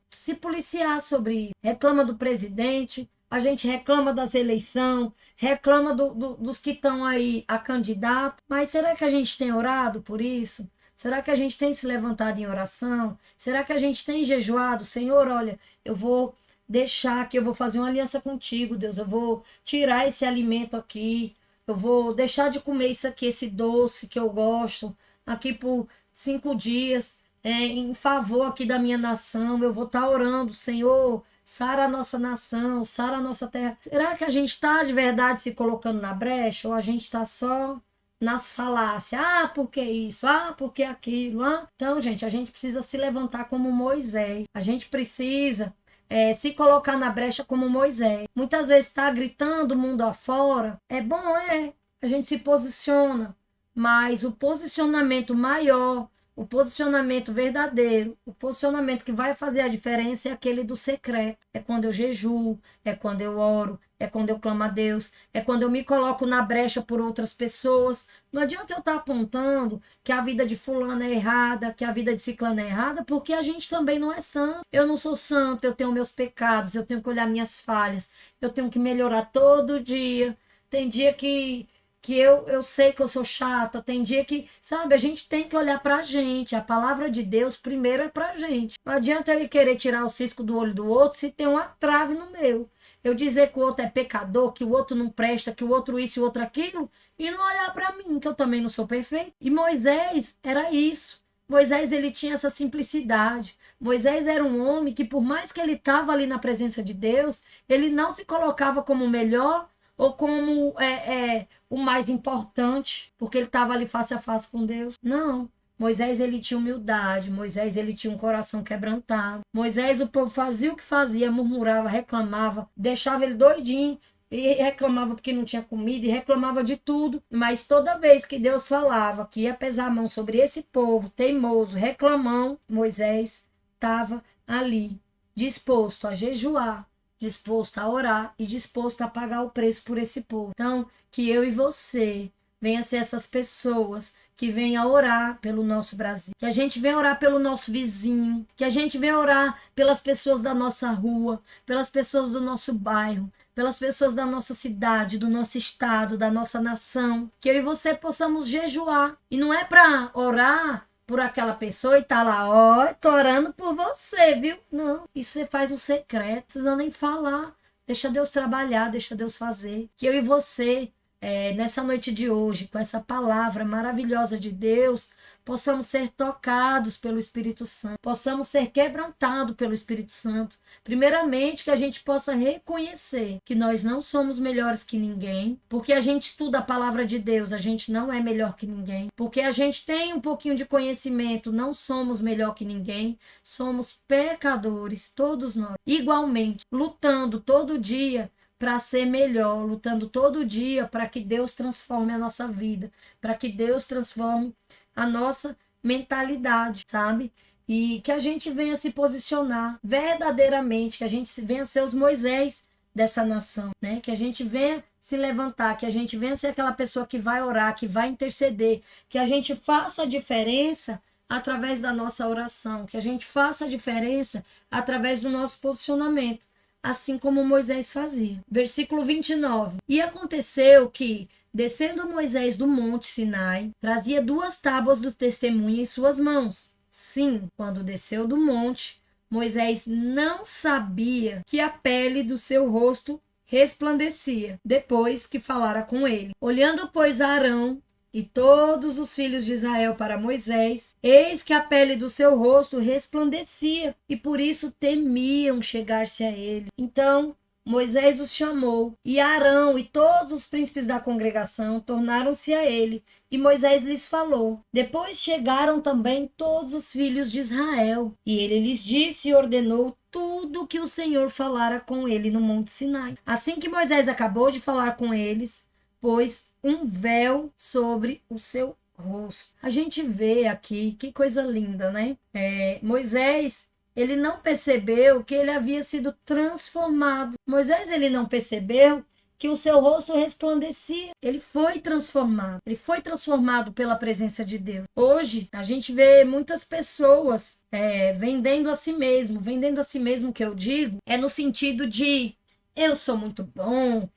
se policiar sobre isso. Reclama do presidente, a gente reclama das eleições, reclama dos que estão aí a candidato. Mas será que a gente tem orado por isso? Será que a gente tem se levantado em oração? Será que a gente tem jejuado? Senhor, olha, eu vou deixar que eu vou fazer uma aliança contigo, Deus. Eu vou tirar esse alimento aqui. Eu vou deixar de comer isso aqui, esse doce que eu gosto, aqui por 5 dias, em favor aqui da minha nação. Eu vou estar orando, Senhor, sara a nossa nação, sara a nossa terra. Será que a gente está de verdade se colocando na brecha? Ou a gente está só nas falácias? Por que isso? Por que aquilo? Então, gente, a gente precisa se levantar como Moisés. A gente precisa se colocar na brecha como Moisés. Muitas vezes está gritando o mundo afora. É bom, a gente se posiciona, mas o posicionamento maior, o posicionamento verdadeiro, o posicionamento que vai fazer a diferença é aquele do secreto. É quando eu jejuo, é quando eu oro, é quando eu clamo a Deus, é quando eu me coloco na brecha por outras pessoas. Não adianta eu estar apontando que a vida de fulano é errada, que a vida de ciclano é errada, porque a gente também não é santo. Eu não sou santo, eu tenho meus pecados, eu tenho que olhar minhas falhas, eu tenho que melhorar todo dia. Tem dia que que eu sei que eu sou chata, tem dia que, sabe, a gente tem que olhar pra gente. A palavra de Deus primeiro é pra gente. Não adianta eu ir querer tirar o cisco do olho do outro se tem uma trave no meu. Eu dizer que o outro é pecador, que o outro não presta, que o outro isso e o outro aquilo, e não olhar pra mim, que eu também não sou perfeito. E Moisés era isso. Moisés, ele tinha essa simplicidade. Moisés era um homem que, por mais que ele estava ali na presença de Deus, ele não se colocava como o melhor ou como o mais importante, porque ele estava ali face a face com Deus. Não. Moisés, ele tinha humildade. Moisés, ele tinha um coração quebrantado. Moisés, o povo fazia o que fazia, murmurava, reclamava, deixava ele doidinho, e reclamava porque não tinha comida, e reclamava de tudo. Mas toda vez que Deus falava que ia pesar a mão sobre esse povo teimoso, reclamão, Moisés estava ali, disposto a jejuar, disposto a orar e disposto a pagar o preço por esse povo. Então, que eu e você venha ser essas pessoas que venha orar pelo nosso Brasil, que a gente venha orar pelo nosso vizinho, que a gente venha orar pelas pessoas da nossa rua, pelas pessoas do nosso bairro, pelas pessoas da nossa cidade, do nosso estado, da nossa nação, que eu e você possamos jejuar. E não é para orar por aquela pessoa e tá lá, ó, tô orando por você, viu? Não, isso você faz no secreto, não precisa nem falar. Deixa Deus trabalhar, deixa Deus fazer. Que eu e você, nessa noite de hoje, com essa palavra maravilhosa de Deus, possamos ser tocados pelo Espírito Santo, possamos ser quebrantados pelo Espírito Santo. Primeiramente, que a gente possa reconhecer que nós não somos melhores que ninguém, porque a gente estuda a palavra de Deus, a gente não é melhor que ninguém, porque a gente tem um pouquinho de conhecimento, não somos melhor que ninguém, somos pecadores, todos nós, igualmente, lutando todo dia para ser melhor, lutando todo dia para que Deus transforme a nossa vida, para que Deus transforme a nossa mentalidade, sabe? E que a gente venha se posicionar verdadeiramente, que a gente venha ser os Moisés dessa nação, né? Que a gente venha se levantar, que a gente venha ser aquela pessoa que vai orar, que vai interceder, que a gente faça a diferença através da nossa oração, que a gente faça a diferença através do nosso posicionamento, assim como Moisés fazia. Versículo 29. E aconteceu que, descendo Moisés do monte Sinai, trazia 2 tábuas do testemunho em suas mãos. Sim, quando desceu do monte, Moisés não sabia que a pele do seu rosto resplandecia, depois que falara com ele. Olhando, pois, Arão e todos os filhos de Israel para Moisés, eis que a pele do seu rosto resplandecia, e por isso temiam chegar-se a ele. Então Moisés os chamou, e Arão e todos os príncipes da congregação tornaram-se a ele, e Moisés lhes falou. Depois chegaram também todos os filhos de Israel, e ele lhes disse e ordenou tudo o que o Senhor falara com ele no monte Sinai. Assim que Moisés acabou de falar com eles, pôs um véu sobre o seu rosto. A gente vê aqui, que coisa linda, né? Moisés, ele não percebeu que ele havia sido transformado. Moisés, ele não percebeu que o seu rosto resplandecia. Ele foi transformado pela presença de Deus. Hoje, a gente vê muitas pessoas vendendo a si mesmo, que eu digo, no sentido de eu sou muito bom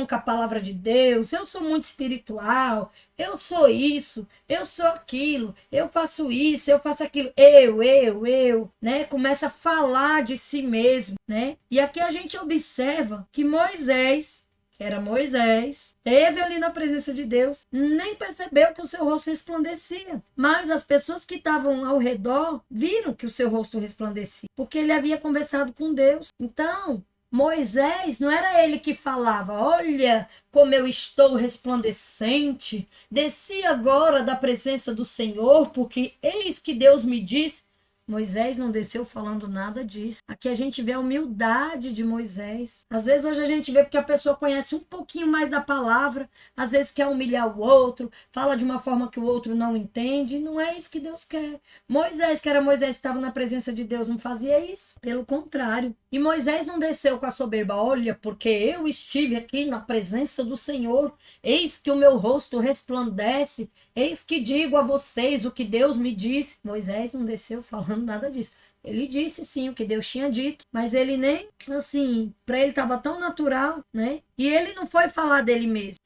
com a palavra de Deus, eu sou muito espiritual, eu sou isso, eu sou aquilo, eu faço isso, eu faço aquilo, eu, né? Começa a falar de si mesmo, né? E aqui a gente observa que Moisés, que era Moisés, esteve ali na presença de Deus, nem percebeu que o seu rosto resplandecia. Mas as pessoas que estavam ao redor viram que o seu rosto resplandecia, porque ele havia conversado com Deus. Então, Moisés, não era ele que falava, olha como eu estou resplandecente, desci agora da presença do Senhor, porque eis que Deus me disse. Moisés não desceu falando nada disso. Aqui a gente vê a humildade de Moisés. Às vezes hoje a gente vê porque a pessoa conhece um pouquinho mais da palavra, às vezes quer humilhar o outro, fala de uma forma que o outro não entende. Não é isso que Deus quer. Moisés, que era Moisés que estava na presença de Deus, não fazia isso. Pelo contrário. E Moisés não desceu com a soberba, olha, porque eu estive aqui na presença do Senhor, eis que o meu rosto resplandece, eis que digo a vocês o que Deus me disse. Moisés não desceu falando nada disso. Ele disse sim o que Deus tinha dito, mas ele nem, assim, para ele estava tão natural, né? E ele não foi falar dele mesmo.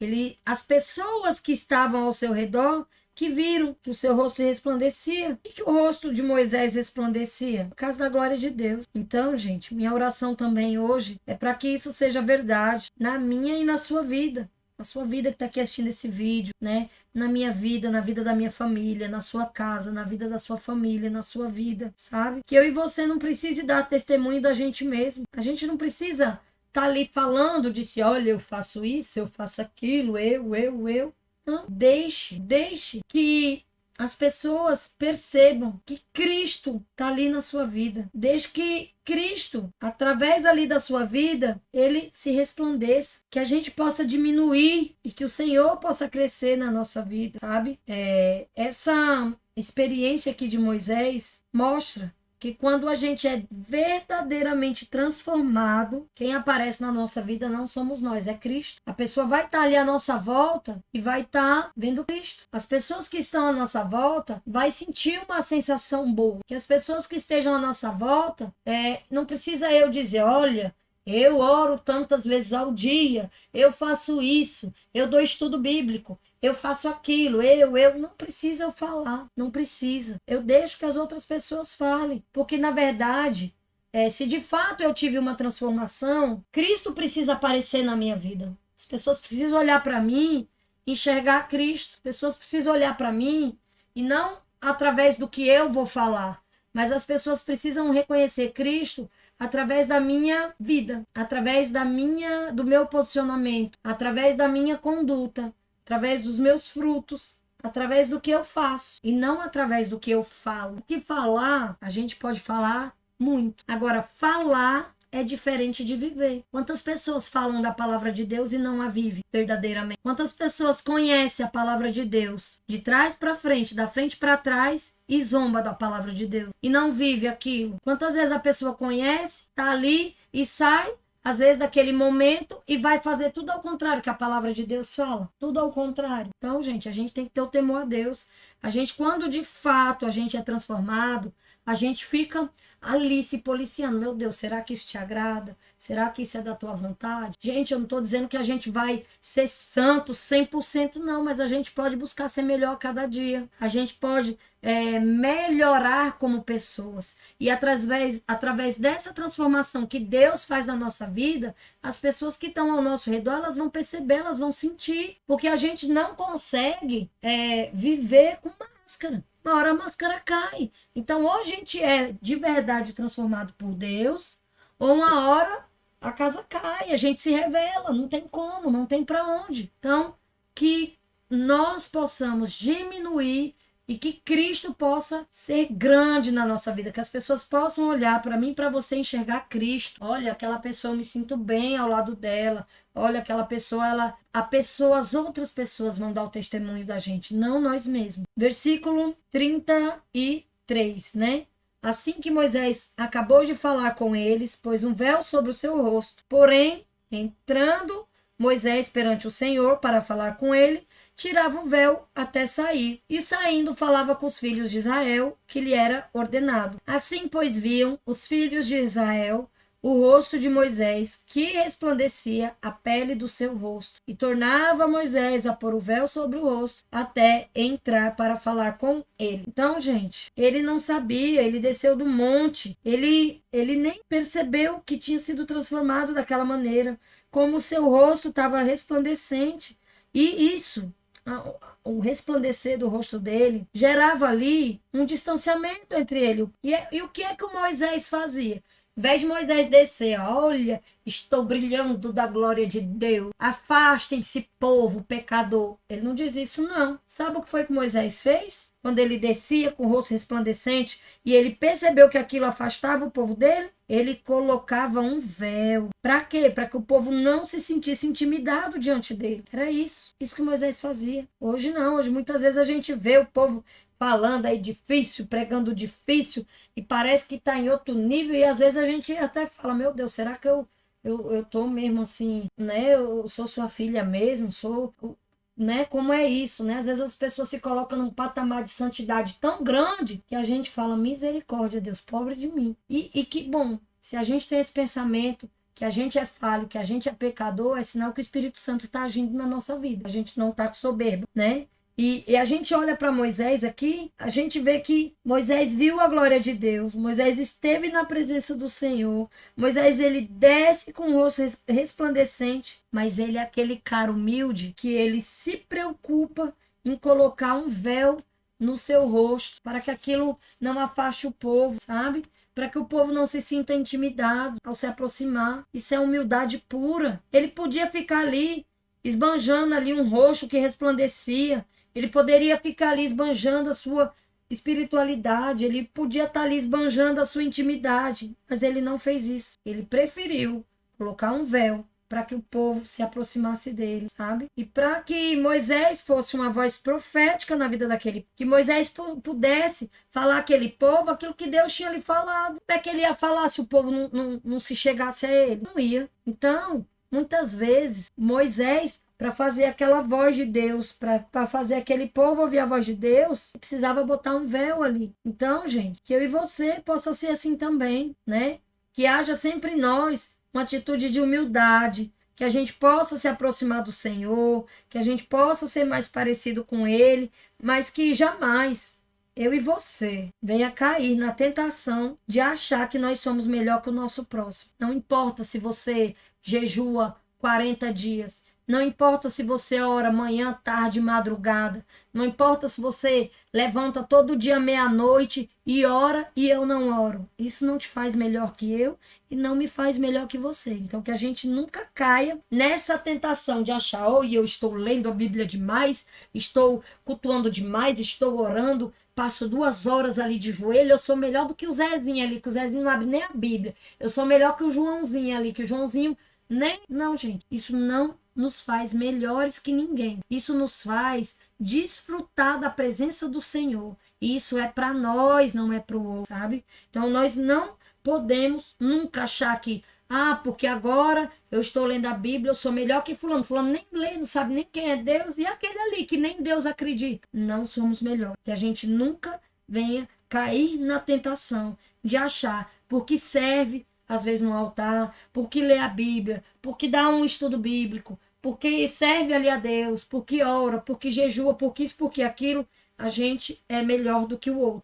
As pessoas que estavam ao seu redor que viram que o seu rosto resplandecia. O que o rosto de Moisés resplandecia? Por causa da glória de Deus. Então, gente, minha oração também hoje é para que isso seja verdade na minha e na sua vida. Na sua vida que está aqui assistindo esse vídeo, né? Na minha vida, na vida da minha família, na sua casa, na vida da sua família, na sua vida, sabe? Que eu e você não precise dar testemunho da gente mesmo. A gente não precisa estar ali falando de si, olha, eu faço isso, eu faço aquilo, eu. Não, deixe que as pessoas percebam que Cristo está ali na sua vida. Deixe que Cristo, através ali da sua vida, ele se resplandeça. Que a gente possa diminuir e que o Senhor possa crescer na nossa vida, sabe? Essa experiência aqui de Moisés mostra que quando a gente é verdadeiramente transformado, quem aparece na nossa vida não somos nós, é Cristo. A pessoa vai estar ali à nossa volta e vai estar vendo Cristo. As pessoas que estão à nossa volta vai sentir uma sensação boa. Que as pessoas que estejam à nossa volta, não precisa eu dizer, olha, eu oro tantas vezes ao dia, eu faço isso, eu dou estudo bíblico, eu faço aquilo, não precisa eu falar, não precisa. Eu deixo que as outras pessoas falem, porque na verdade, se de fato eu tive uma transformação, Cristo precisa aparecer na minha vida. As pessoas precisam olhar para mim, enxergar Cristo. As pessoas precisam olhar para mim e não através do que eu vou falar, mas as pessoas precisam reconhecer Cristo através da minha vida, através do meu posicionamento, através da minha conduta, através dos meus frutos, através do que eu faço e não através do que eu falo. Porque falar, a gente pode falar muito. Agora, falar é diferente de viver. Quantas pessoas falam da palavra de Deus e não a vivem verdadeiramente? Quantas pessoas conhecem a palavra de Deus de trás para frente, da frente para trás e zomba da palavra de Deus e não vive aquilo? Quantas vezes a pessoa conhece, tá ali e sai, às vezes daquele momento, e vai fazer tudo ao contrário que a palavra de Deus fala. Tudo ao contrário. Então, gente, a gente tem que ter o temor a Deus. A gente, quando de fato a gente é transformado, a gente fica ali se policiando. Meu Deus, será que isso te agrada? Será que isso é da tua vontade? Gente, eu não estou dizendo que a gente vai ser santo 100%, não, mas a gente pode buscar ser melhor a cada dia. A gente pode melhorar como pessoas. E através dessa transformação que Deus faz na nossa vida, as pessoas que estão ao nosso redor, elas vão perceber, elas vão sentir. Porque a gente não consegue viver com máscara. Uma hora a máscara cai. Então, ou a gente é de verdade transformado por Deus, ou uma hora a casa cai, a gente se revela, não tem como, não tem para onde. Então, que nós possamos diminuir e que Cristo possa ser grande na nossa vida, que as pessoas possam olhar para mim, para você enxergar Cristo. Olha, aquela pessoa, eu me sinto bem ao lado dela. Olha, aquela pessoa, as outras pessoas vão dar o testemunho da gente, não nós mesmos. Versículo 33, né? Assim que Moisés acabou de falar com eles, pôs um véu sobre o seu rosto. Porém, entrando Moisés perante o Senhor para falar com ele, tirava o véu até sair, e saindo falava com os filhos de Israel, que lhe era ordenado. Assim, pois, viam os filhos de Israel o rosto de Moisés, que resplandecia a pele do seu rosto, e tornava Moisés a pôr o véu sobre o rosto, até entrar para falar com ele. Então, gente, ele não sabia, ele desceu do monte, ele nem percebeu que tinha sido transformado daquela maneira, como o seu rosto estava resplandecente, e isso, o resplandecer do rosto dele, gerava ali um distanciamento entre ele. E o que é que o Moisés fazia? Em vez de Moisés descer, olha, estou brilhando da glória de Deus, afastem-se, povo pecador. Ele não diz isso, não. Sabe o que foi que Moisés fez? Quando ele descia com o rosto resplandecente e ele percebeu que aquilo afastava o povo dele, ele colocava um véu. Para quê? Para que o povo não se sentisse intimidado diante dele. Era isso. Isso que Moisés fazia. Hoje não. Hoje muitas vezes a gente vê o povo falando aí difícil, pregando difícil, e parece que está em outro nível, e às vezes a gente até fala, meu Deus, será que eu tô mesmo assim, né? Eu sou sua filha mesmo, sou... né, como é isso, né? Às vezes as pessoas se colocam num patamar de santidade tão grande que a gente fala, misericórdia, Deus, pobre de mim. E que bom, se a gente tem esse pensamento, que a gente é falho, que a gente é pecador, é sinal que o Espírito Santo está agindo na nossa vida. A gente não está com soberba, né? E a gente olha para Moisés aqui, a gente vê que Moisés viu a glória de Deus, Moisés esteve na presença do Senhor, Moisés ele desce com o rosto resplandecente, mas ele é aquele cara humilde que ele se preocupa em colocar um véu no seu rosto, para que aquilo não afaste o povo, sabe? Para que o povo não se sinta intimidado ao se aproximar. Isso é humildade pura. Ele podia ficar ali, esbanjando ali um rosto que resplandecia, ele poderia ficar ali esbanjando a sua espiritualidade, ele podia estar ali esbanjando a sua intimidade, mas ele não fez isso. Ele preferiu colocar um véu para que o povo se aproximasse dele, sabe? E para que Moisés fosse uma voz profética na vida daquele, que Moisés pudesse falar àquele povo aquilo que Deus tinha lhe falado. Como é que ele ia falar se o povo não se chegasse a ele? Não ia. Então, muitas vezes, Moisés, para fazer aquela voz de Deus, para fazer aquele povo ouvir a voz de Deus, precisava botar um véu ali. Então, gente, que eu e você possa ser assim também, né? Que haja sempre em nós uma atitude de humildade, que a gente possa se aproximar do Senhor, que a gente possa ser mais parecido com Ele, mas que jamais eu e você venha cair na tentação de achar que nós somos melhor que o nosso próximo. Não importa se você jejua 40 dias, não importa se você ora manhã, tarde, madrugada. Não importa se você levanta todo dia meia-noite e ora e eu não oro. Isso não te faz melhor que eu e não me faz melhor que você. Então que a gente nunca caia nessa tentação de achar, eu estou lendo a Bíblia demais, estou cultuando demais, estou orando, passo 2 horas ali de joelho, eu sou melhor do que o Zezinho ali, que o Zezinho não abre nem a Bíblia. Eu sou melhor que o Joãozinho ali, que o Joãozinho nem... Não, gente, isso não nos faz melhores que ninguém. Isso nos faz desfrutar da presença do Senhor. E isso é para nós, não é para o outro, sabe? Então nós não podemos nunca achar que, porque agora eu estou lendo a Bíblia, eu sou melhor que fulano. Fulano nem lê, não sabe nem quem é Deus. E aquele ali que nem Deus acredita. Não somos melhores. Que a gente nunca venha cair na tentação de achar, porque serve às vezes no altar, porque lê a Bíblia, porque dá um estudo bíblico, porque serve ali a Deus, porque ora, porque jejua, porque isso, porque aquilo, a gente é melhor do que o outro.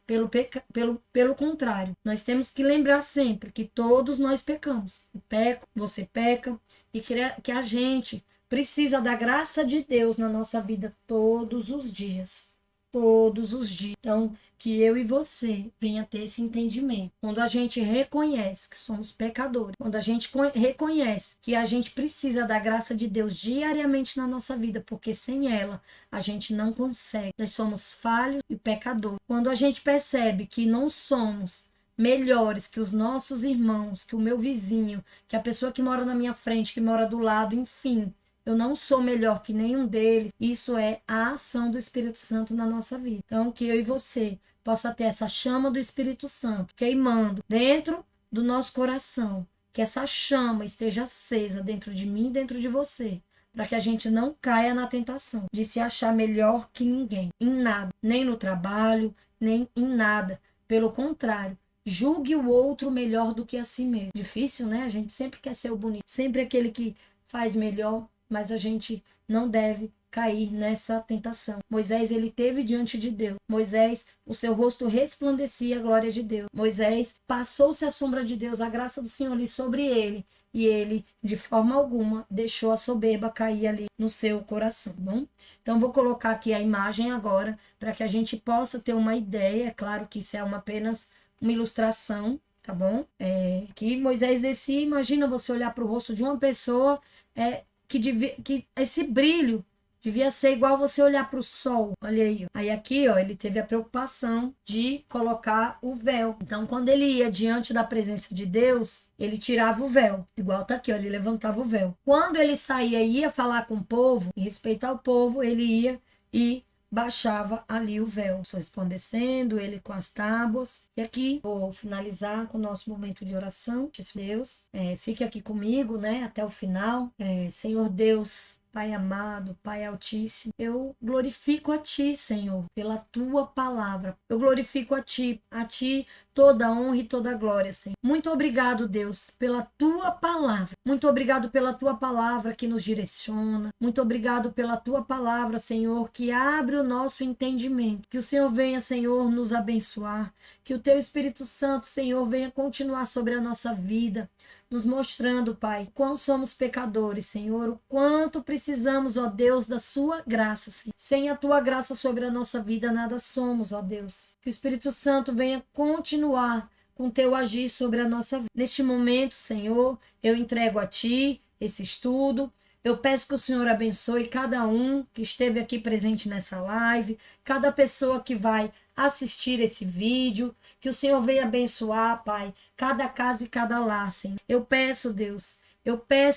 Pelo contrário, nós temos que lembrar sempre que todos nós pecamos. Eu peco, você peca, e que a gente precisa da graça de Deus na nossa vida todos os dias. Todos os dias. Então, que eu e você venha ter esse entendimento. Quando a gente reconhece que somos pecadores, quando a gente reconhece que a gente precisa da graça de Deus diariamente na nossa vida, porque sem ela a gente não consegue. Nós somos falhos e pecadores. Quando a gente percebe que não somos melhores que os nossos irmãos, que o meu vizinho, que a pessoa que mora na minha frente, que mora do lado, enfim, eu não sou melhor que nenhum deles. Isso é a ação do Espírito Santo na nossa vida. Então, que eu e você possa ter essa chama do Espírito Santo queimando dentro do nosso coração. Que essa chama esteja acesa dentro de mim e dentro de você. Para que a gente não caia na tentação de se achar melhor que ninguém. Em nada. Nem no trabalho, nem em nada. Pelo contrário. Julgue o outro melhor do que a si mesmo. Difícil, né? A gente sempre quer ser o bonito. Sempre aquele que faz melhor. Mas a gente não deve cair nessa tentação. Moisés, ele teve diante de Deus. Moisés, o seu rosto resplandecia a glória de Deus. Moisés, passou-se a sombra de Deus, a graça do Senhor ali sobre ele. E ele, de forma alguma, deixou a soberba cair ali no seu coração, bom? Então, vou colocar aqui a imagem agora, para que a gente possa ter uma ideia. É claro que isso é apenas uma ilustração, tá bom? Que Moisés descia, imagina você olhar para o rosto de uma pessoa, que esse brilho devia ser igual você olhar para o sol. Olha aí. Aí aqui, ele teve a preocupação de colocar o véu. Então, quando ele ia diante da presença de Deus, ele tirava o véu. Igual tá aqui, ele levantava o véu. Quando ele saía e ia falar com o povo, em respeito ao povo, ele ia e baixava ali o véu, resplandecendo ele com as tábuas. E aqui vou finalizar com o nosso momento de oração. Deus, fique aqui comigo, né, até o final. Senhor Deus, Pai amado, Pai altíssimo, eu glorifico a Ti, Senhor, pela Tua palavra. Eu glorifico a Ti toda a honra e toda a glória, Senhor. Muito obrigado, Deus, pela Tua palavra. Muito obrigado pela Tua palavra que nos direciona. Muito obrigado pela Tua palavra, Senhor, que abre o nosso entendimento. Que o Senhor venha, Senhor, nos abençoar. Que o Teu Espírito Santo, Senhor, venha continuar sobre a nossa vida, nos mostrando, Pai, quão somos pecadores, Senhor, o quanto precisamos, ó Deus, da Sua graça, Senhor. Sem a Tua graça sobre a nossa vida, nada somos, ó Deus. Que o Espírito Santo venha continuar com Teu agir sobre a nossa vida. Neste momento, Senhor, eu entrego a Ti esse estudo. Eu peço que o Senhor abençoe cada um que esteve aqui presente nessa live, cada pessoa que vai assistir esse vídeo, que o Senhor venha abençoar, Pai, cada casa e cada lar, Senhor. Eu peço, Deus,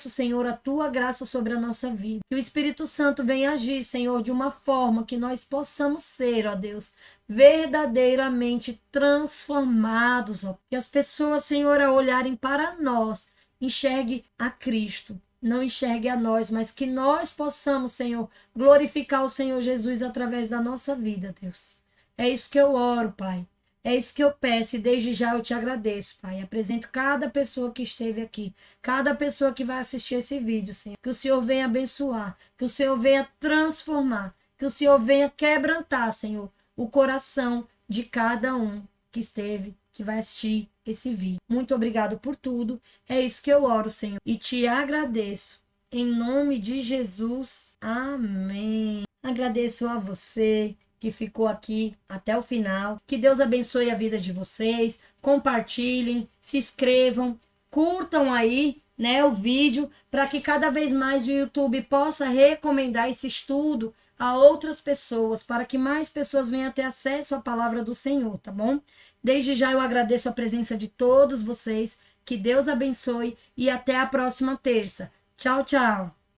Senhor, a Tua graça sobre a nossa vida. Que o Espírito Santo venha agir, Senhor, de uma forma que nós possamos ser, ó Deus, verdadeiramente transformados, ó. Que as pessoas, Senhor, ao olharem para nós, enxerguem a Cristo. Não enxergue a nós, mas que nós possamos, Senhor, glorificar o Senhor Jesus através da nossa vida, Deus. É isso que eu oro, Pai. É isso que eu peço e desde já eu te agradeço, Pai. Apresento cada pessoa que esteve aqui, cada pessoa que vai assistir esse vídeo, Senhor. Que o Senhor venha abençoar, que o Senhor venha transformar, que o Senhor venha quebrantar, Senhor, o coração de cada um que esteve, que vai assistir esse vídeo. Muito obrigado por tudo. É isso que eu oro, Senhor, e te agradeço. Em nome de Jesus. Amém. Agradeço a você que ficou aqui até o final. Que Deus abençoe a vida de vocês. Compartilhem, se inscrevam, curtam aí, né, o vídeo, para que cada vez mais o YouTube possa recomendar esse estudo a outras pessoas, para que mais pessoas venham ter acesso à palavra do Senhor, tá bom? Desde já eu agradeço a presença de todos vocês. Que Deus abençoe e até a próxima terça. Tchau, tchau.